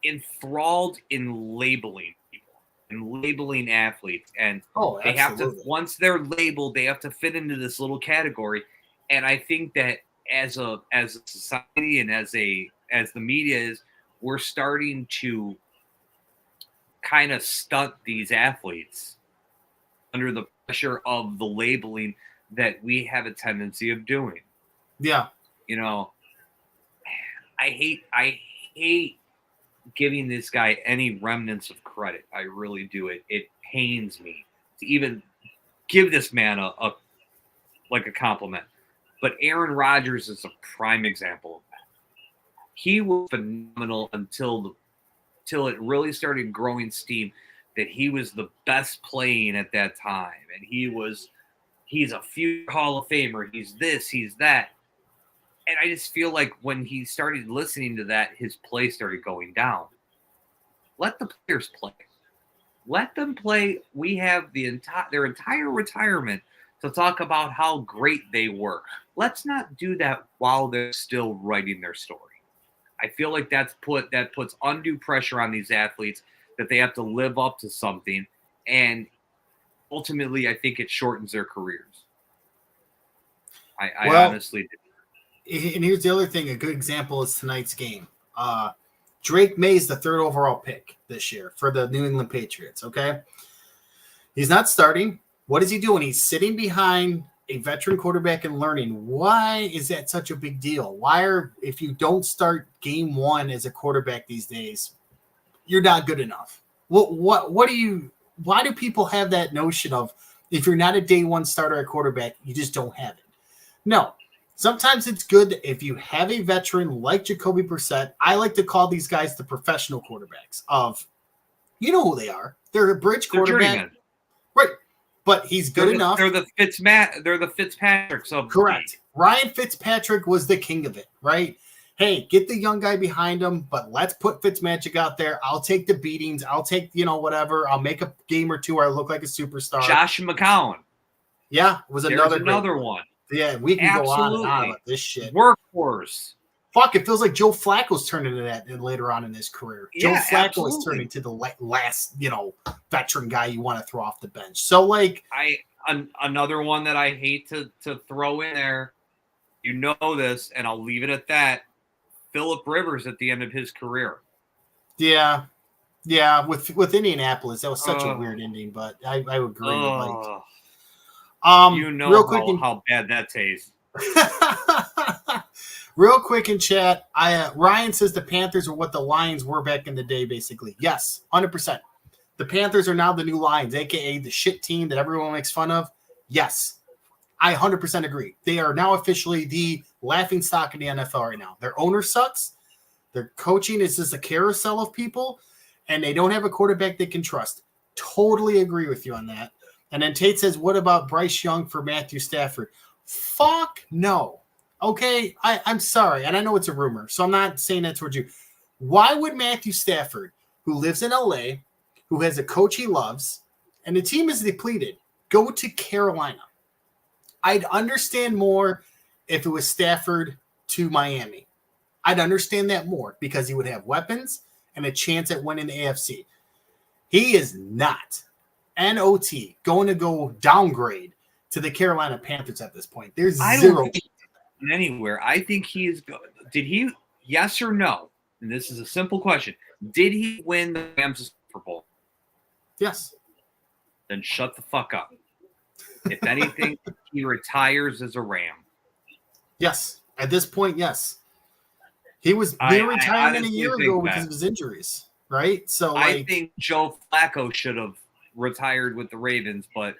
enthralled in labeling people and labeling athletes, and they have to, once they're labeled, they have to fit into this little category. And I think that as a society and as the media is, we're starting to kind of stunt these athletes under the pressure of the labeling that we have a tendency of doing. Yeah. You know, I hate giving this guy any remnants of credit. I really do. It pains me to even give this man a compliment. But Aaron Rodgers is a prime example of that. He was phenomenal until it really started growing steam that he was the best playing at that time. And he's a future Hall of Famer. He's this, he's that. And I just feel like when he started listening to that, his play started going down. Let the players play. Let them play. We have their entire retirement to talk about how great they were. Let's not do that while they're still writing their story. I feel like that puts undue pressure on these athletes, that they have to live up to something, and ultimately, I think it shortens their careers. I honestly do. And here's the other thing. A good example is tonight's game. Drake May's the 3rd overall pick this year for the New England Patriots, okay? He's not starting. What is he doing? He's sitting behind a veteran quarterback and learning. Why is that such a big deal? If you don't start game 1 as a quarterback these days, you're not good enough. Why do people have that notion of, if you're not a day 1 starter at quarterback, you just don't have it? No. Sometimes it's good if you have a veteran like Jacoby Brissett. I like to call these guys the professional quarterbacks you know who they are. They're a bridge quarterback. Right. But he's good enough. They're the Fitzpatricks of correct. Ryan Fitzpatrick was the king of it, right? Hey, get the young guy behind him, but let's put Fitzmagic out there. I'll take the beatings. I'll take, whatever. I'll make a game or two where I look like a superstar. Josh McCown. Yeah, was another one. Yeah, we can go on and on about this shit. Workhorse. Fuck, it feels like Joe Flacco's turned into that later on in his career. Yeah, Joe Flacco is turning to the last, veteran guy you want to throw off the bench. So, another one that I hate to throw in there, this, and I'll leave it at that. Phillip Rivers at the end of his career. Yeah, with Indianapolis, that was such a weird ending, but I agree. Real quick, how bad that tastes. Real quick in chat, Ryan says the Panthers are what the Lions were back in the day, basically. Yes, 100%. The Panthers are now the new Lions, a.k.a. the shit team that everyone makes fun of. Yes, I 100% agree. They are now officially the laughingstock in the NFL right now. Their owner sucks. Their coaching is just a carousel of people, and they don't have a quarterback they can trust. Totally agree with you on that. And then Tate says, what about Bryce Young for Matthew Stafford? Fuck no. Okay, I'm sorry, and I know it's a rumor, so I'm not saying that towards you. Why would Matthew Stafford, who lives in LA, who has a coach he loves, and the team is depleted, go to Carolina? I'd understand more if it was Stafford to Miami. I'd understand that more because he would have weapons and a chance at winning the AFC. He is not, NOT, going to go downgrade to the Carolina Panthers at this point. There's zero. Anywhere. I think he is good. Did he, yes or no? And this is a simple question. Did he win the Rams Super Bowl? Yes. Then shut the fuck up. If anything, he retires as a Ram. Yes. At this point, yes. He was near retirement a year ago because of his injuries, right? So I think Joe Flacco should have retired with the Ravens, but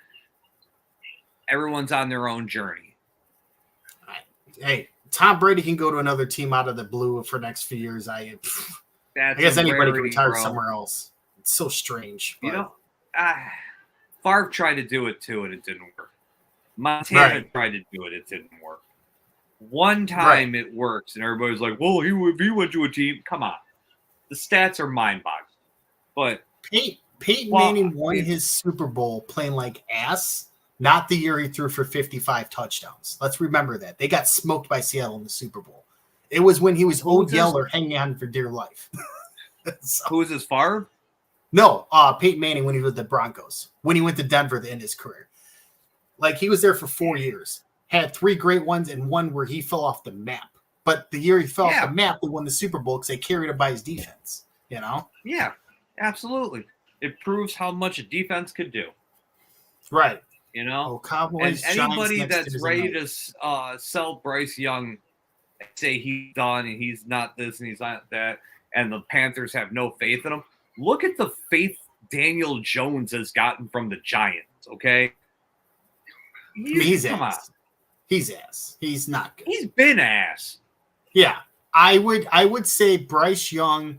everyone's on their own journey. Hey, Tom Brady can go to another team out of the blue for the next few years. I guess anybody can retire somewhere else. It's so strange. But. You know, Favre tried to do it too, and it didn't work. Montana tried to do it. It didn't work. One time it works, and everybody's like, well, if he went to a team, come on. The stats are mind-boggling. But Peyton Manning won his Super Bowl playing like ass, not the year he threw for 55 touchdowns. Let's remember that. They got smoked by Seattle in the Super Bowl. It was when he was Old Yeller hanging on for dear life. Who was his Favre? No, Peyton Manning when he was with the Broncos. When he went to Denver to end his career. Like, he was there for 4 years. Had 3 great ones and one where he fell off the map. But the year he fell off the map, they won the Super Bowl because they carried it by his defense. You know? Yeah, absolutely. It proves how much a defense could do. Right. You know? Cowboys, and anybody that's ready to sell Bryce Young, say he's done and he's not this and he's not that, and the Panthers have no faith in him, look at the faith Daniel Jones has gotten from the Giants, okay? He's ass. He's ass. He's not good. He's been ass. Yeah. I would say Bryce Young,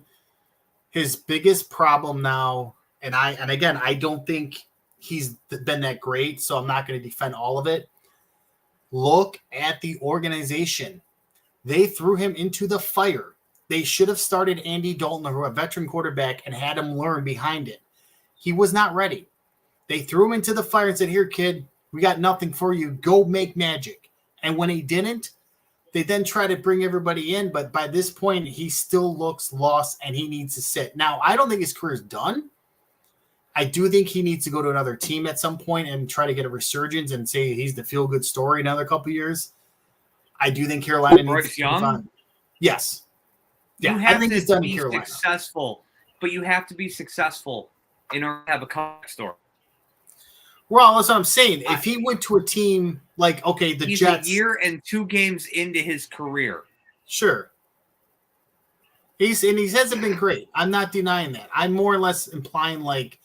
his biggest problem now, and again, I don't think he's been that great, so I'm not going to defend all of it. Look at the organization. They threw him into the fire. They should have started Andy Dalton, a veteran quarterback, and had him learn behind it. He was not ready. They threw him into the fire and said, here, kid, we got nothing for you. Go make magic. And when he didn't, they then try to bring everybody in. But by this point, he still looks lost and he needs to sit. Now, I don't think his career is done. I do think he needs to go to another team at some point and try to get a resurgence and say he's the feel-good story another couple years. I do think Carolina needs to move on. Yes. Yeah, I think he's done in Carolina. Successful, but you have to be successful in order to have a comeback story. Well, that's what I'm saying. If he went to a team like, okay, the Jets. He's a year and 2 games into his career. Sure. He hasn't been great. I'm not denying that. I'm more or less implying like,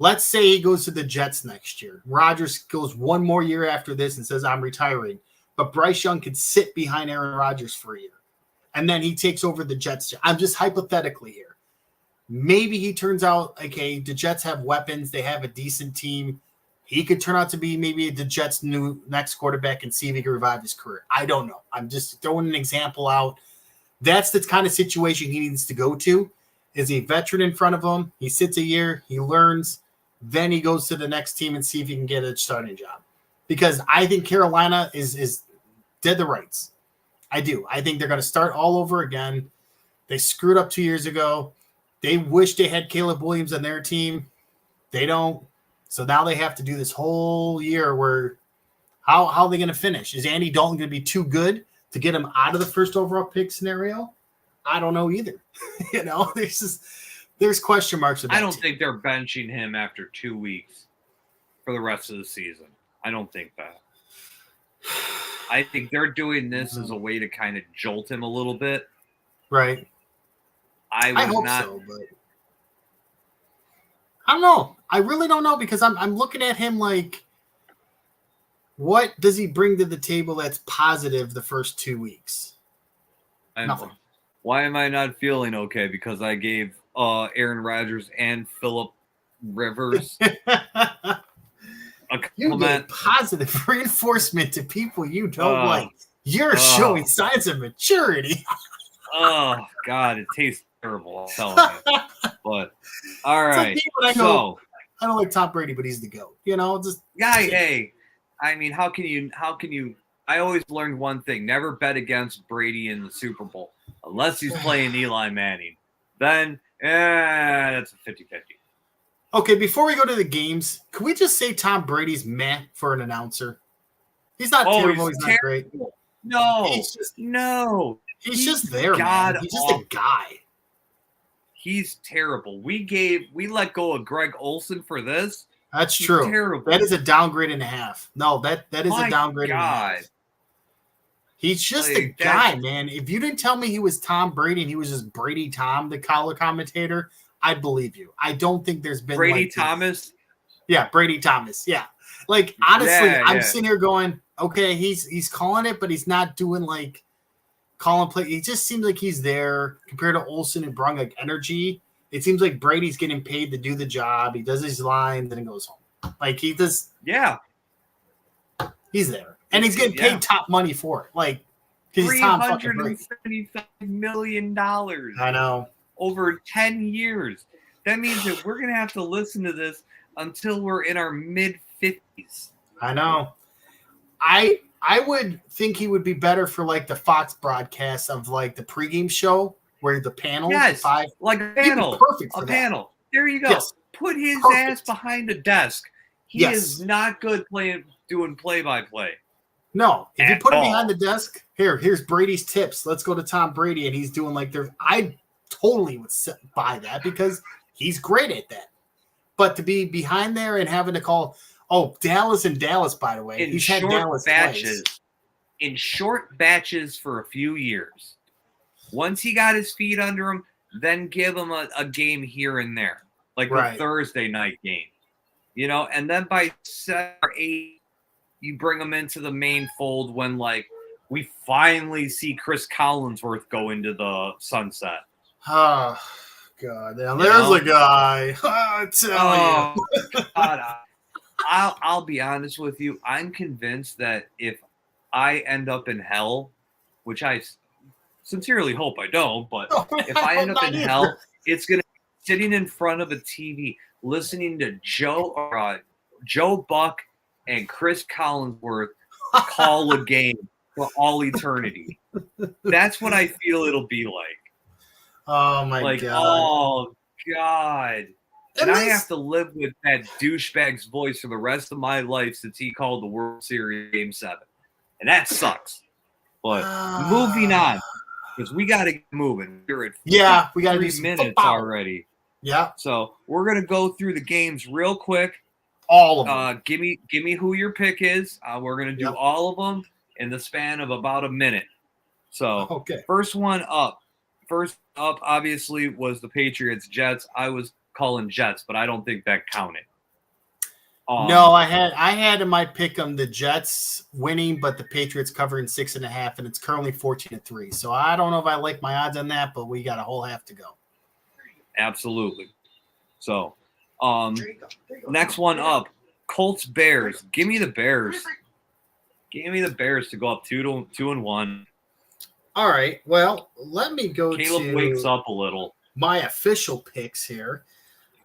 let's say he goes to the Jets next year. Rodgers goes one more year after this and says, I'm retiring. But Bryce Young could sit behind Aaron Rodgers for a year. And then he takes over the Jets. I'm just hypothetically here. Maybe he turns out, okay, the Jets have weapons. They have a decent team. He could turn out to be maybe the Jets' new next quarterback and see if he can revive his career. I don't know. I'm just throwing an example out. That's the kind of situation he needs to go to. Is a veteran in front of him. He sits a year. He learns. Then he goes to the next team and see if he can get a starting job. Because I think Carolina is dead to rights. I do. I think they're going to start all over again. They screwed up 2 years ago. They wish they had Caleb Williams on their team. They don't. So now they have to do this whole year where how are they going to finish? Is Andy Dalton going to be too good to get him out of the first overall pick scenario? I don't know either. There's question marks about I don't think they're benching him after 2 weeks for the rest of the season. I don't think that. I think they're doing this as a way to kind of jolt him a little bit. Right. I hope so, but I don't know. I really don't know because I'm looking at him like, what does he bring to the table that's positive the first 2 weeks? Nothing. Why am I not feeling okay? Because I gave Aaron Rodgers and Phillip Rivers a You compliment. gave positive reinforcement to people you don't like. You're showing signs of maturity. Oh God, it tastes terrible. I'm telling you. But all right, I don't like Tom Brady, but he's the GOAT. You know, just hey. I mean, how can you? I always learned one thing: never bet against Brady in the Super Bowl unless he's playing Eli Manning. Then, that's a 50-50. Okay, before we go to the games, can we just say Tom Brady's meh for an announcer? He's not terrible. He's not great. No, He's just there, man. He's just a guy. He's terrible. We let go of Greg Olsen for this. That's true. Terrible. That is a downgrade and a half. No, that is a downgrade and a half. He's just a guy, man. If you didn't tell me he was Tom Brady and he was just Brady Tom, the color commentator, I'd believe you. I don't think there's been Brady Thomas. Yeah, Brady Thomas. Yeah. Like, honestly, I'm sitting here going, okay, he's calling it, but he's not doing like calling play. He just seems like he's there compared to Olsen and brought like energy. It seems like Brady's getting paid to do the job. He does his lines and he goes home. Like he does. Yeah. He's there. And he's getting paid top money for it. Like he's Tom fucking Brady. $375 million. I know. Over 10 years. That means that we're going to have to listen to this until we're in our mid-50s. I know. I would think he would be better for like the Fox broadcast of like the pregame show where the panel, like a panel, perfect for a panel. There you go. Yes. Put his ass behind a desk. He is not good doing play-by-play. No, if you put him behind the desk, here's Brady's tips. Let's go to Tom Brady, and he's doing like I totally would buy that because he's great at that. But to be behind there and having to call. Oh, Dallas, by the way. He's had Dallas batches. In short batches for a few years. Once he got his feet under him, then give him a game here and there. Like the Thursday night game. You know, and then by 7 or 8, you bring him into the main fold when, like, we finally see Chris Collinsworth go into the sunset. Oh, God. Now, there's a guy. I tell you. God, I'll be honest with you. I'm convinced that if I end up in hell, which I sincerely hope I don't, but if I end up in hell, it's going to be sitting in front of a TV, listening to Joe Buck and Chris Collinsworth call a game for all eternity. That's what I feel it'll be like. Oh, my God. Oh, God. And I have to live with that douchebag's voice for the rest of my life since he called the World Series Game 7. And that sucks. But moving on, because we got to get moving. We're at we got to do 3 minutes already. Yeah. So we're going to go through the games real quick. All of them. Give me who your pick is. We're going to do all of them in the span of about a minute. So first up, obviously, was the Patriots-Jets. I was calling Jets, but I don't think that counted. No, I had in my pick the Jets winning, but the Patriots covering 6.5, and it's currently 14-3. So I don't know if I like my odds on that, but we got a whole half to go. Absolutely. So, next one up, Colts-Bears. Give me the Bears. Give me the Bears to go up 2-1. All right. Well, let me go. Caleb wakes up a little. My official picks here.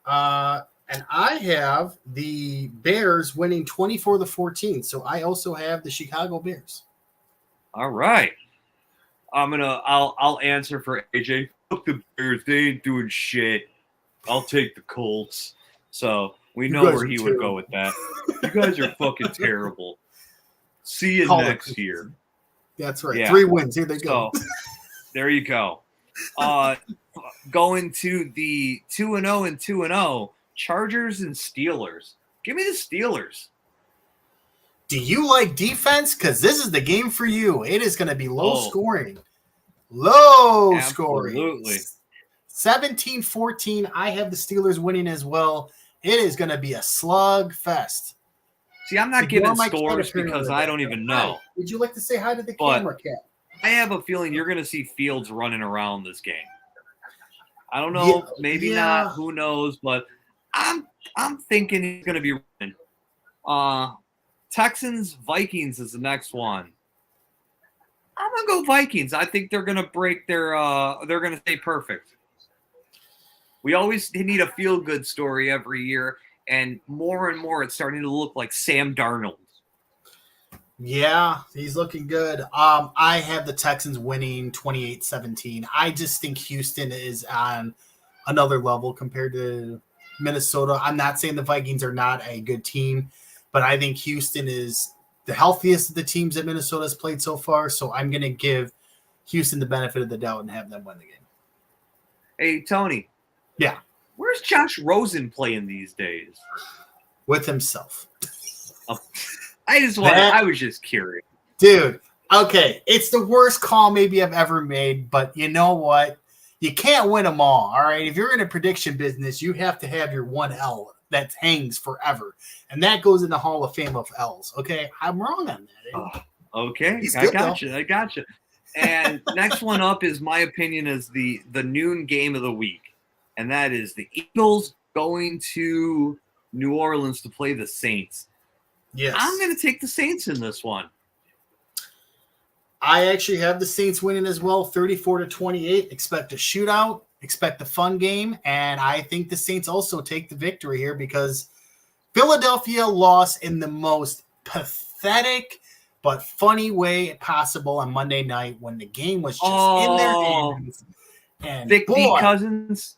And I have the Bears winning 24-14. So I also have the Chicago Bears. All right. I'll answer for AJ. Fuck the Bears. They ain't doing shit. I'll take the Colts. So we know where he would go with that. You guys are fucking terrible. See you next year. That's right. Yeah. 3 wins. Here they go. So, there you go. Going to the 2-0 and 2-0, Chargers and Steelers. Give me the Steelers. Do you like defense? Because this is the game for you. It is going to be low scoring. Low scoring. Absolutely. 17-14. I have the Steelers winning as well. It is going to be a slug fest. See, I'm not giving scores because I don't even know. Hi. Would you like to say hi to the But camera, Cat? I have a feeling you're going to see Fields running around this game. I don't know, maybe not. Who knows? But I'm thinking he's going to be running. Texans Vikings is the next one. I'm gonna go Vikings. I think they're gonna break their. They're gonna stay perfect. We always need a feel-good story every year, and more it's starting to look like Sam Darnold. Yeah, he's looking good. I have the Texans winning 28-17. I just think Houston is on another level compared to Minnesota. I'm not saying the Vikings are not a good team, but I think Houston is the healthiest of the teams that Minnesota has played so far. So I'm going to give Houston the benefit of the doubt and have them win the game. Hey, Tony. Yeah. Where's Josh Rosen playing these days? With himself. I was just curious. Dude, okay. It's the worst call maybe I've ever made, but you know what? You can't win them all, all right? If you're in a prediction business, you have to have your one L that hangs forever. And that goes in the Hall of Fame of L's, okay? I'm wrong on that. Okay, I got you. And next one up is my opinion is the noon game of the week. And that is the Eagles going to New Orleans to play the Saints. Yes. I'm going to take the Saints in this one. I actually have the Saints winning as well, 34-28. Expect a shootout, expect a fun game, and I think the Saints also take the victory here because Philadelphia lost in the most pathetic but funny way possible on Monday night when the game was just in their hands. And Vic D. Cousins.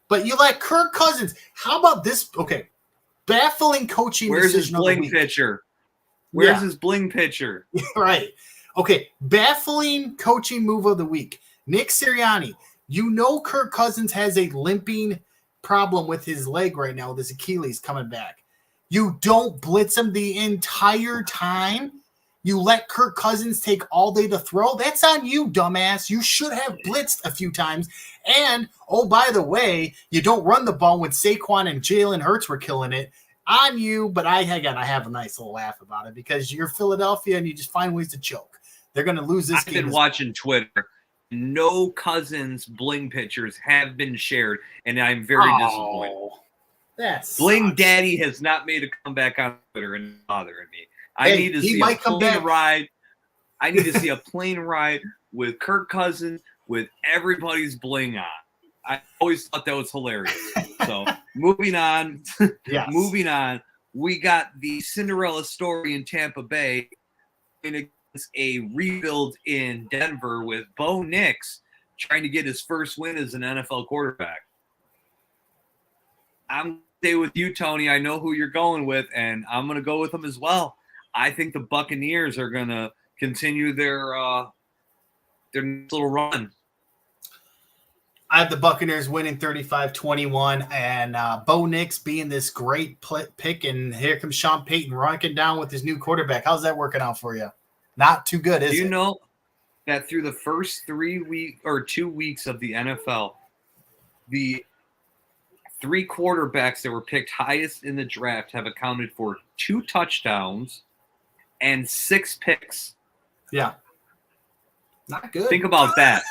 But you like Kirk Cousins. How about this? Okay. Baffling coaching Where's his decision bling pitcher? Where's his bling pitcher? Right. Okay. Baffling coaching move of the week. Nick Sirianni. You know Kirk Cousins has a limping problem with his leg right now with his Achilles coming back. You don't blitz him the entire time. You let Kirk Cousins take all day to throw. That's on you, dumbass. You should have blitzed a few times. And, oh, by the way, you don't run the ball when Saquon and Jalen Hurts were killing it. On you, but I have a nice little laugh about it because you're Philadelphia and you just find ways to choke. They're going to lose this game. I've been watching Twitter. No Cousins bling pictures have been shared, and I'm very disappointed. Bling Daddy has not made a comeback on Twitter and bothering me. I need to see a plane ride. I need to see a plane ride with Kirk Cousins with everybody's bling on. I always thought that was hilarious. So moving on. Yes. Moving on. We got the Cinderella story in Tampa Bay against a rebuild in Denver with Bo Nix trying to get his first win as an NFL quarterback. I'm going to stay with you, Tony. I know who you're going with, and I'm going to go with them as well. I think the Buccaneers are going to continue their little run. I have the Buccaneers winning 35-21, and Bo Nix being this great pick, and here comes Sean Payton rocking down with his new quarterback. How's that working out for you? Not too good, is it? Do you know that through the first 2 weeks of the NFL, the 3 quarterbacks that were picked highest in the draft have accounted for 2 touchdowns and 6 picks? Yeah. Not good. Think about that.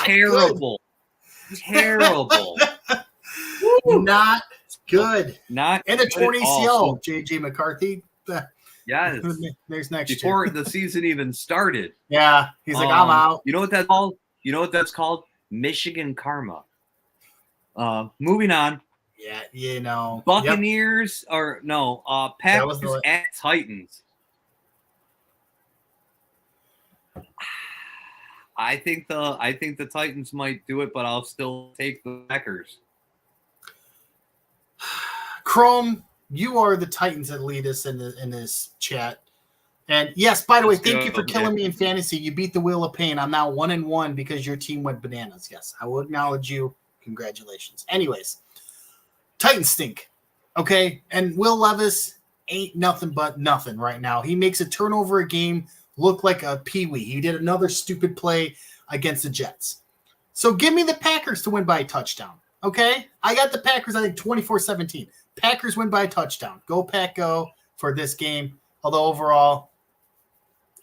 Terrible. Good. Terrible. Not good. Not and a torn ACL, so, JJ McCarthy. Yes. There's next Before year. the season even started. Yeah. He's like, I'm out. You know what that's called? Michigan karma. Moving on. Yeah, you know. Buccaneers Packers at Titans. I think the Titans might do it, but I'll still take the Packers. Chrome, you are the Titans that lead us in this chat. And yes, by the way, thank you for killing me in fantasy. You beat the wheel of pain. I'm now 1-1 because your team went bananas. Yes, I will acknowledge you. Congratulations. Anyways, Titans stink. Okay, and Will Levis, ain't nothing but nothing right now. He makes a turnover a game look like a peewee. He did another stupid play against the Jets. So give me the Packers to win by a touchdown, okay? I got the Packers, I think, 24-17. Packers win by a touchdown. Go, Pack, go for this game. Although overall,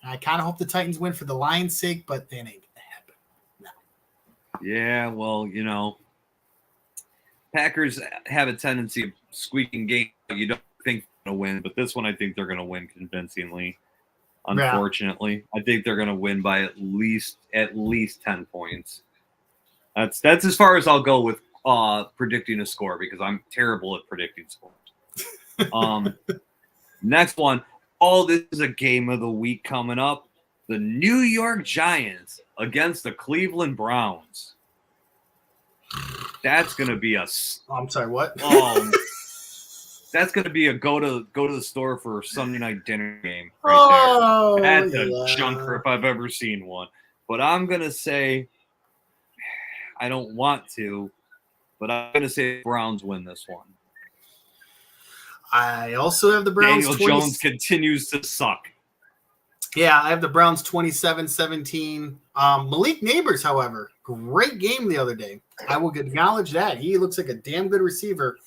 I kind of hope the Titans win for the Lions' sake, but that ain't going to happen. No. Yeah, well, Packers have a tendency of squeaking games that you don't think they're going to win, but this one I think they're going to win convincingly. Unfortunately, I think they're going to win by at least 10 points. That's as far as I'll go with predicting a score because I'm terrible at predicting scores. Next one. This is a game of the week coming up. The New York Giants against the Cleveland Browns. That's going to be I'm sorry, what? That's going to be a go to the store for Sunday night dinner game right there. That's a junker if I've ever seen one. But I'm going to say, I don't want to, but I'm going to say the Browns win this one. I also have the Browns. Daniel Jones continues to suck. Yeah, I have the Browns 27-17. Malik Neighbors, however, great game the other day. I will acknowledge that. He looks like a damn good receiver.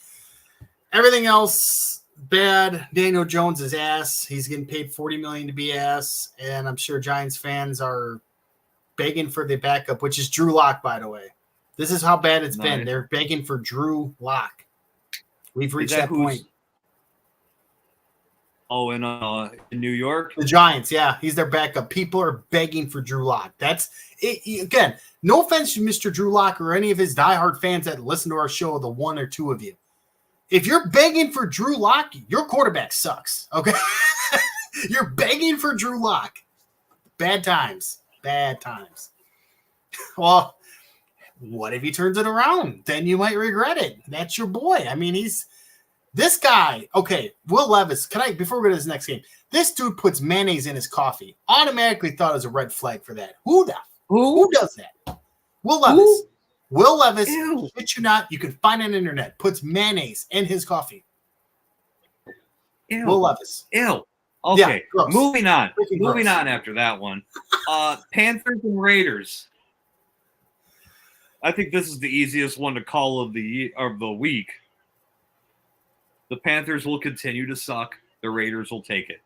Everything else, bad. Daniel Jones is ass. He's getting paid $40 million to be ass, and I'm sure Giants fans are begging for the backup, which is Drew Lock, by the way. This is how bad it's been. They're begging for Drew Lock. We've reached that point. Oh, in New York? The Giants, yeah. He's their backup. People are begging for Drew Lock. That's it. Again, no offense to Mr. Drew Lock or any of his diehard fans that listen to our show, the one or two of you. If you're begging for Drew Lock, your quarterback sucks, okay? You're begging for Drew Lock. Bad times. Bad times. Well, what if he turns it around? Then you might regret it. That's your boy. I mean, this guy, okay, Will Levis, before we go to this next game, this dude puts mayonnaise in his coffee. Automatically thought it was a red flag for that. Who does that? Will Levis. Who? Will Levis, shit you not, you can find it on the internet, puts mayonnaise in his coffee. Ew. Will Levis. Ew. Okay, yeah, moving on. Moving on after that one. Panthers and Raiders. I think this is the easiest one to call of the week. The Panthers will continue to suck. The Raiders will take it.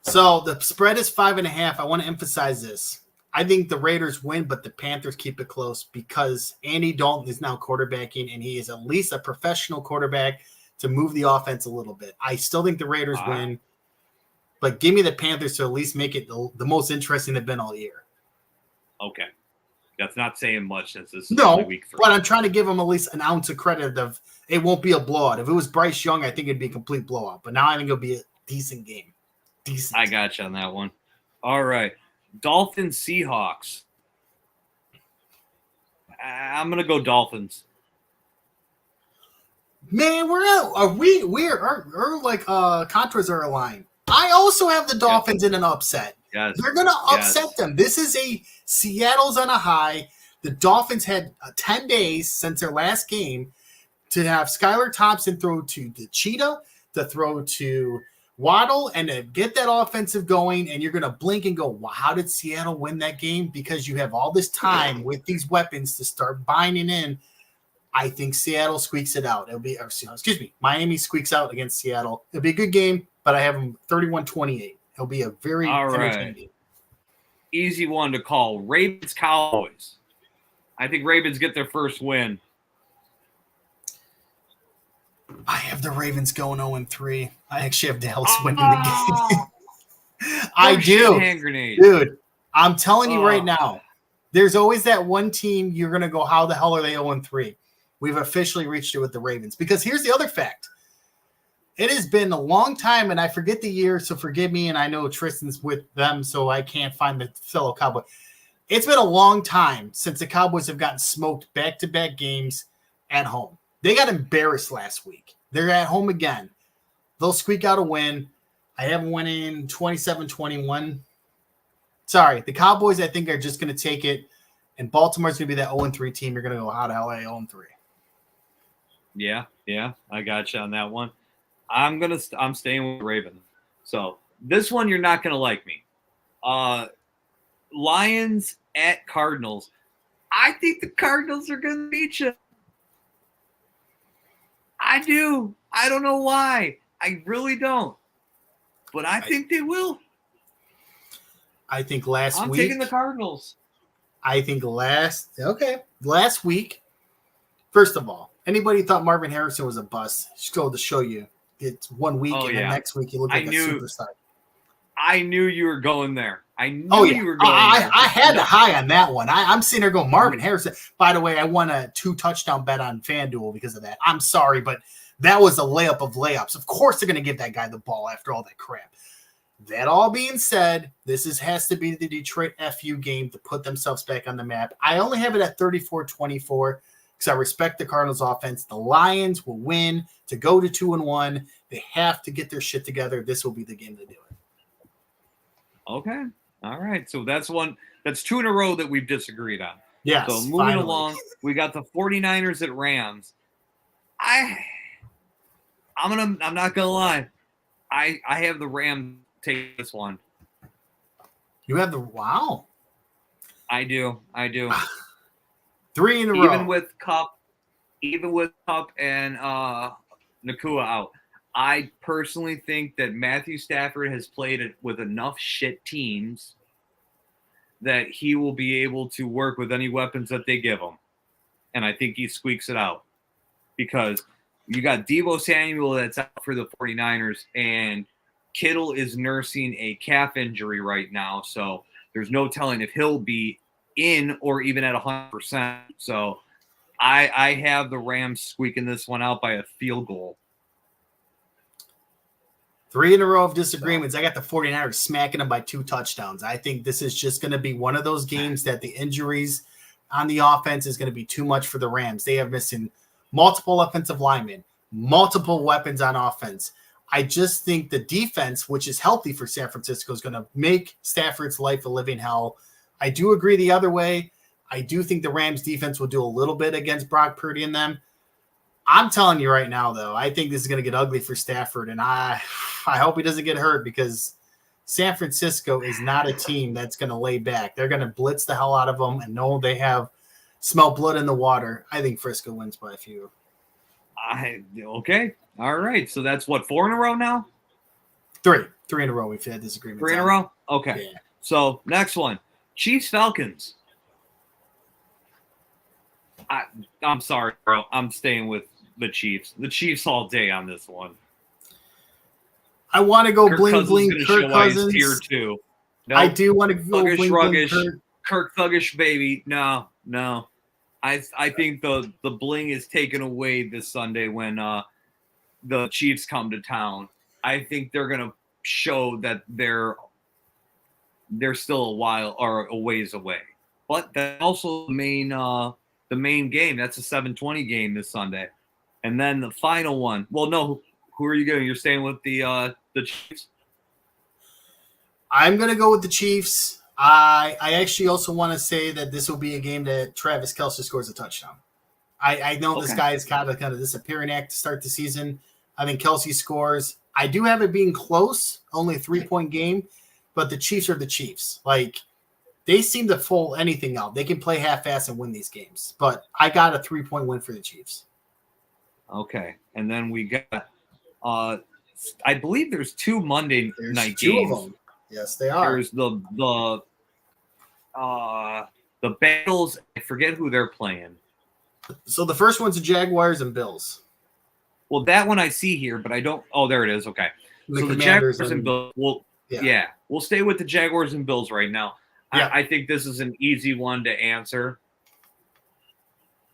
So the spread is 5.5. I want to emphasize this. I think the Raiders win, but the Panthers keep it close because Andy Dalton is now quarterbacking, and he is at least a professional quarterback to move the offense a little bit. I still think the Raiders win, but give me the Panthers to at least make it the most interesting they've been all year. Okay. That's not saying much since this is week 3. But I'm trying to give them at least an ounce of credit of it won't be a blowout. If it was Bryce Young, I think it'd be a complete blowout. But now I think it'll be a decent game. Decent. I got you on that one. All right. Dolphins, Seahawks. I'm going to go Dolphins. Man, we're like contras are aligned. I also have the Dolphins in an upset. Yes. They're going to upset them. This is Seattle's on a high. The Dolphins had 10 days since their last game to have Skylar Thompson throw to the Cheetah, to throw to Waddle, and to get that offensive going. And you're going to blink and go, well, how did Seattle win that game? Because you have all this time with these weapons to start binding in. I think Seattle squeaks it out. Miami squeaks out against Seattle. It'll be a good game, but I have them 31-28. It'll be a very entertaining game. Easy one to call. Ravens, Cowboys. I think Ravens get their first win. I have the Ravens going 0-3. I actually have Dallas winning the game. I do. Dude, I'm telling you right now, there's always that one team you're going to go, how the hell are they 0-3? We've officially reached it with the Ravens. Because here's the other fact. It has been a long time, and I forget the year, so forgive me, and I know Tristan's with them, so I can't find the fellow Cowboy. It's been a long time since the Cowboys have gotten smoked back-to-back games at home. They got embarrassed last week. They're at home again. They'll squeak out a win. I have them winning 27-21. Sorry, the Cowboys, I think, are just going to take it, and Baltimore's going to be that 0-3 team. You're going to go, how the hell are they 0-3? Yeah, I got you on that one. I'm staying with the Ravens. So this one you're not gonna like me. Lions at Cardinals. I think the Cardinals are gonna beat you. I do. I don't know why. I really don't. But I think they will. I think last week. I'm taking the Cardinals. I think last week. First of all, anybody thought Marvin Harrison was a bust? Just go to show you. It's 1 week, and the next week you look like a superstar. I knew you were going there. I knew you were going there. I had the high on that one. I'm sitting there going, Marvin Harrison. By the way, I won a 2-touchdown bet on FanDuel because of that. I'm sorry, but that was a layup of layups. Of course they're going to give that guy the ball after all that crap. That all being said, this has to be the Detroit FU game to put themselves back on the map. I only have it at 34-24 because I respect the Cardinals offense. The Lions will win to go to 2-1. They have to get their shit together. This will be the game to do it. Okay. All right. So that's 2 in a row that we've disagreed on. Yes. So moving along, we got the 49ers at Rams. I'm not gonna lie. I have the Rams take this one. You have the wow. I do. 3 in a row. Even with Cup and Nakua out. I personally think that Matthew Stafford has played it with enough shit teams that he will be able to work with any weapons that they give him. And I think he squeaks it out. Because you got Deebo Samuel that's out for the 49ers, and Kittle is nursing a calf injury right now. So there's no telling if he'll be in or even at 100%. So I have the Rams squeaking this one out by a field goal. 3 in a row of disagreements. I got the 49ers smacking them by 2 touchdowns. I think this is just going to be one of those games that the injuries on the offense is going to be too much for the Rams. They have missing multiple offensive linemen, multiple weapons on offense. I just think the defense, which is healthy for San Francisco, is going to make Stafford's life a living hell. I do agree the other way. I do think the Rams defense will do a little bit against Brock Purdy and them. I'm telling you right now, though, I think this is going to get ugly for Stafford, and I hope he doesn't get hurt because San Francisco is not a team that's going to lay back. They're going to blitz the hell out of them and know they have smell blood in the water. I think Frisco wins by a few. Okay. All right. So that's 4 in a row now? 3 in a row we've had disagreements. 3 in a row? Okay. Yeah. So next one, Chiefs-Falcons. I'm sorry, bro. I'm staying with the Chiefs. The Chiefs all day on this one. I want to go bling Cousins bling Kirk Cousins. Tier 2. Nope. I do want to go Thuggish, bling ruggish, bling Kirk Thuggish baby. No. I think the bling is taken away this Sunday when the Chiefs come to town. I think they're gonna show that they're still a ways away. But that's also the main game. That's a 7:20 game this Sunday. And then the final one. Well, no, who are you going? You're staying with the Chiefs? I'm going to go with the Chiefs. I actually also want to say that this will be a game that Travis Kelce scores a touchdown. I know this guy is kind of disappearing act to start the season. I think Kelce scores. I do have it being close, only a 3-point game, but the Chiefs are the Chiefs. Like, they seem to pull anything out. They can play half-ass and win these games. But I got a 3-point win for the Chiefs. Okay. And then we got I believe there's 2 Monday night two games. Of them. Yes, they are. There's the Bengals. I forget who they're playing. So the first one's the Jaguars and Bills. Well, that one I see here, but I don't. Oh, there it is. Okay. So the Jaguars and Bills. We'll stay with the Jaguars and Bills right now. Yeah. I think this is an easy one to answer.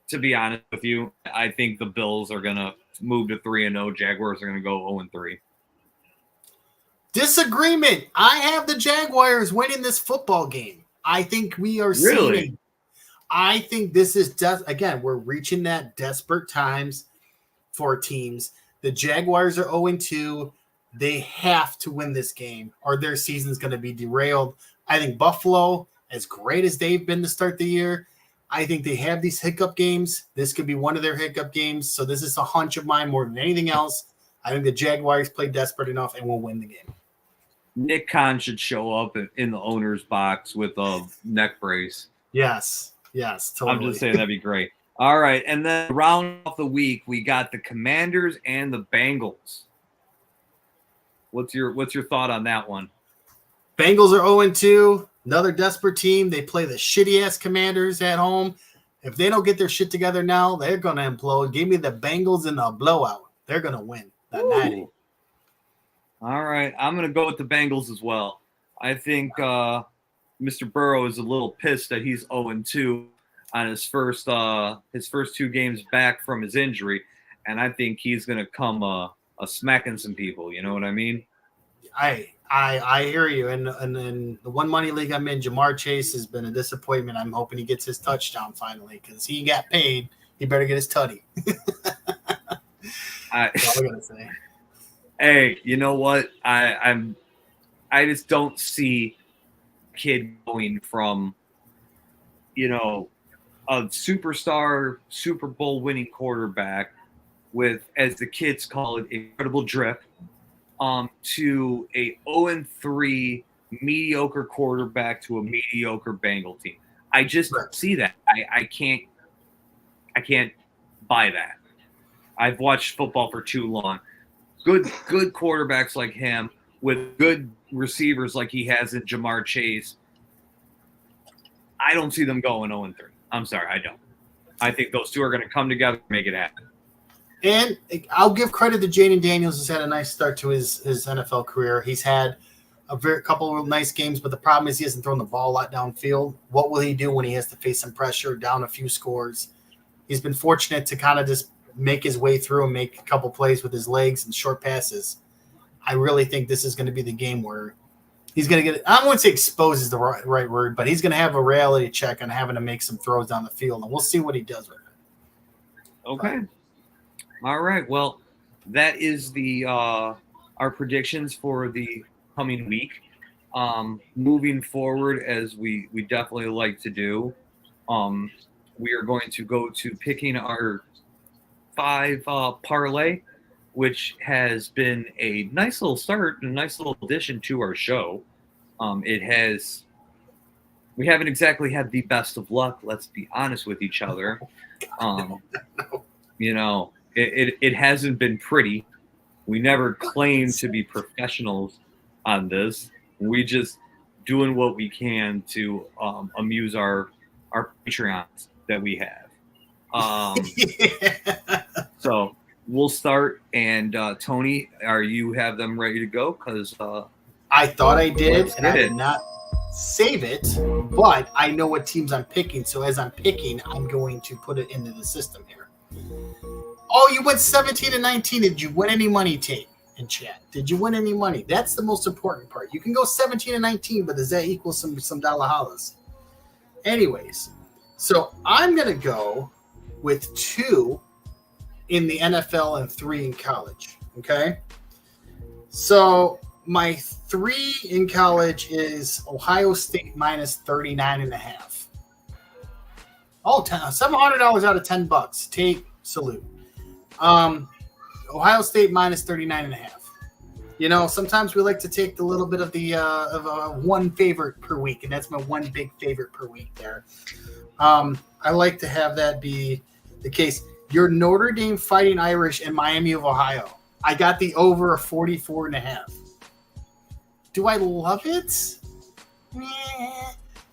To be honest with you, I think the Bills are gonna move to 3-0. Jaguars are gonna go 0-3. Disagreement. I have the Jaguars winning this football game. I think we are really. I think this is again. We're reaching that desperate times for teams. The Jaguars are 0-2. They have to win this game, or their season's going to be derailed. I think Buffalo, as great as they've been to start the year, I think they have these hiccup games. This could be one of their hiccup games. So this is a hunch of mine more than anything else. I think the Jaguars play desperate enough and will win the game. Nick Khan should show up in the owner's box with a neck brace. Yes, totally. I'm just saying that'd be great. All right, and then round off the week, we got the Commanders and the Bengals. What's your thought on that one? Bengals are 0-2. Another desperate team. They play the shitty-ass Commanders at home. If they don't get their shit together now, they're going to implode. Give me the Bengals in a blowout. They're going to win that 90. All right. I'm going to go with the Bengals as well. I think Mr. Burrow is a little pissed that he's 0-2 on his first 2 games back from his injury, and I think he's going to come smacking some people. You know what I mean? I hear you. And in the one money league I'm in, Jamar Chase has been a disappointment. I'm hoping he gets his touchdown finally because he got paid. He better get his tutty. That's all I gotta say. Hey, you know what? I just don't see kid going from, a superstar Super Bowl winning quarterback with, as the kids call it, incredible drip, to a 0-3 mediocre quarterback to a mediocre Bengal team. I just don't see that. I can't buy that. I've watched football for too long. Good quarterbacks like him with good receivers like he has in Jamar Chase. I don't see them going 0-3. I'm sorry, I don't. I think those two are going to come together and make it happen. And I'll give credit to Jaden Daniels, who's had a nice start to his NFL career. He's had a couple of nice games, but the problem is he hasn't thrown the ball a lot downfield. What will he do when he has to face some pressure, down a few scores? He's been fortunate to kind of just make his way through and make a couple plays with his legs and short passes. I really think this is going to be the game where he's going to get – I wouldn't say exposed is the right word, but he's going to have a reality check on having to make some throws down the field, and we'll see what he does with it. Okay. All right. Well, that is our predictions for the coming week. Moving forward, as we definitely like to do, we are going to go to picking our 5 parlay, which has been a nice little start, a nice little addition to our show. We haven't exactly had the best of luck. Let's be honest with each other. It hasn't been pretty. We never claimed to be professionals on this. We just doing what we can to amuse our Patreons that we have. So we'll start. And Tony, you have them ready to go? Because I thought I did, and I did not save it. But I know what teams I'm picking. So as I'm picking, I'm going to put it into the system here. Oh, you went 17-19. Did you win any money, Tate, in chat? Did you win any money? That's the most important part. You can go 17-19, but does that equal some dollar hollers? Anyways, so I'm going to go with 2 in the NFL and 3 in college, okay? So my 3 in college is Ohio State minus 39.5. Oh, $700 out of $10. Tate, salute. Ohio State minus 39.5. Sometimes we like to take the little bit of the one favorite per week, and that's my one big favorite per week there. I like to have that be the case. Your Notre Dame Fighting Irish and Miami of Ohio. I got the over 44.5. Do I love it?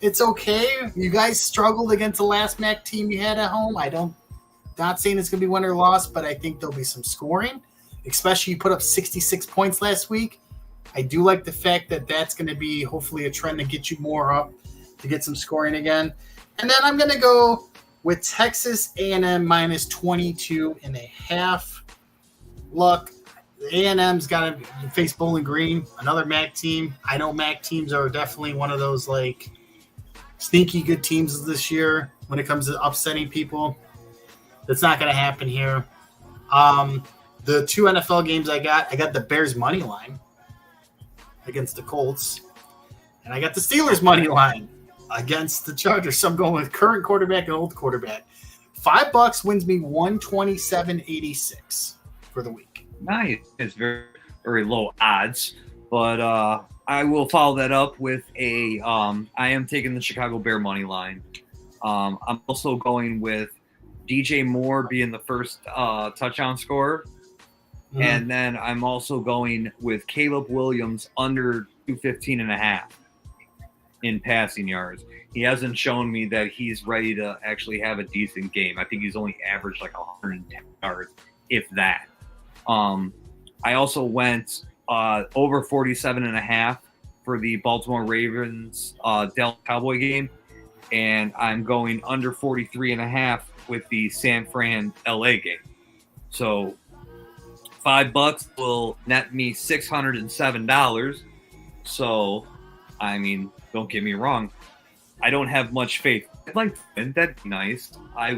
It's okay. You guys struggled against the last MAC team you had at home. Not saying it's going to be win or loss, but I think there'll be some scoring, especially you put up 66 points last week. I do like the fact that that's going to be hopefully a trend to get you more up to get some scoring again. And then I'm going to go with Texas A&M minus 22.5. Look, A&M's got to face Bowling Green, another MAC team. I know MAC teams are definitely one of those sneaky good teams this year when it comes to upsetting people. That's not going to happen here. The 2 NFL games I got the Bears money line against the Colts, and I got the Steelers money line against the Chargers. So I'm going with current quarterback and old quarterback. $5 wins me $127.86 for the week. Nice. It's very, very low odds, but I will follow that up with a. I am taking the Chicago Bear money line. I'm also going with DJ Moore being the first touchdown scorer. Mhm. And then I'm also going with Caleb Williams under 215.5 in passing yards. He hasn't shown me that he's ready to actually have a decent game. I think he's only averaged like 110 yards, if that. I also went over 47.5 for the Baltimore Ravens Dallas Cowboy game, and I'm going under 43.5 with the San Fran LA game. So $5 will net me $607. So, I mean, don't get me wrong. I don't have much faith. I'd like to win. That'd be nice. I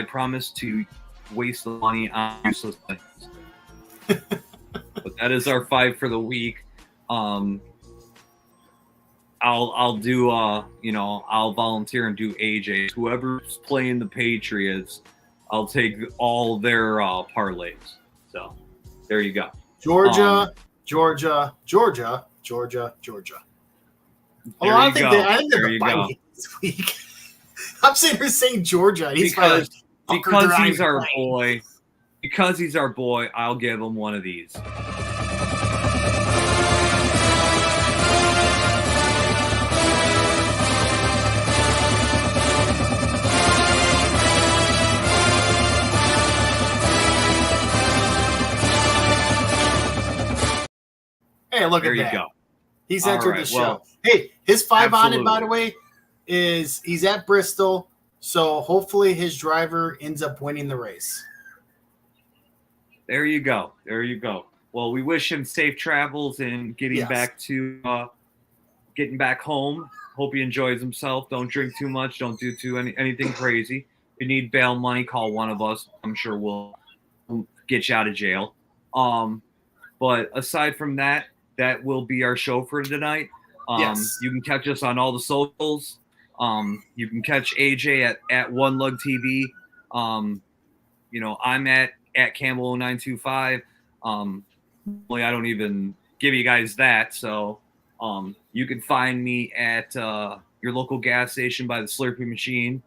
promise to waste the money on useless things. But that is our 5 for the week. I'll do I'll volunteer and do AJ's. Whoever's playing the Patriots, I'll take all their parlays. So there you go. Georgia. Oh, I think they're the bye week this week. I'm sitting here saying Georgia. And because he's our boy. Because he's our boy, I'll give him one of these. Hey, look There at you that. go. He's All entered right, the show. well, Hey, his 5 on it, by absolutely. the way, is he's at Bristol. So hopefully his driver ends up winning the race. There you go. There you go. Well, we wish him safe travels and getting back home. Hope he enjoys himself. Don't drink too much. Don't do anything crazy. If you need bail money, call one of us. I'm sure we'll get you out of jail. But aside from that, that will be our show for tonight. Yes. You can catch us on all the socials. You can catch AJ at One Lug TV. I'm at Campbell0925. Normally I don't even give you guys that. So you can find me at your local gas station by the Slurpee machine.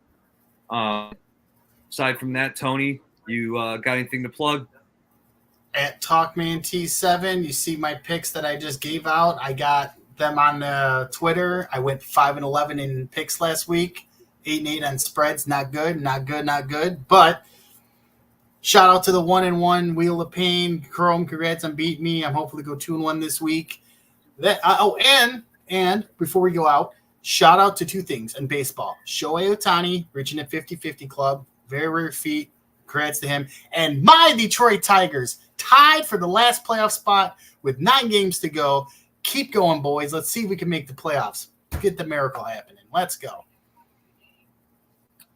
Aside from that, Tony, you got anything to plug? At TalkmanT7, you see my picks that I just gave out. I got them on Twitter. I went 5-11 in picks last week. 8-8 on spreads. Not good. But shout out to the 1-1 Wheel of Pain. Chrome, congrats on beating me. I'm hopefully go 2-1 this week. And before we go out, shout out to 2 things in baseball. Shohei Ohtani reaching a 50-50 club. Very rare feat. Congrats to him. And my Detroit Tigers tied for the last playoff spot with 9 games to go. Keep going, boys. Let's see if we can make the playoffs. Get the miracle happening. Let's go.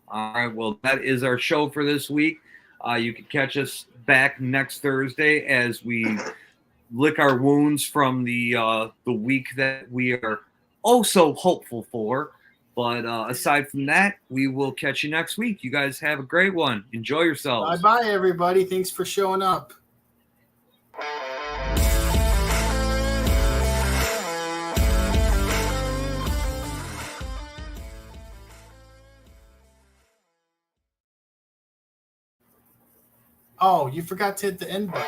All right. Well, that is our show for this week. You can catch us back next Thursday as we lick our wounds from the week that we are so hopeful for. But aside from that, we will catch you next week. You guys have a great one. Enjoy yourselves. Bye-bye, everybody. Thanks for showing up. Oh, you forgot to hit the end button.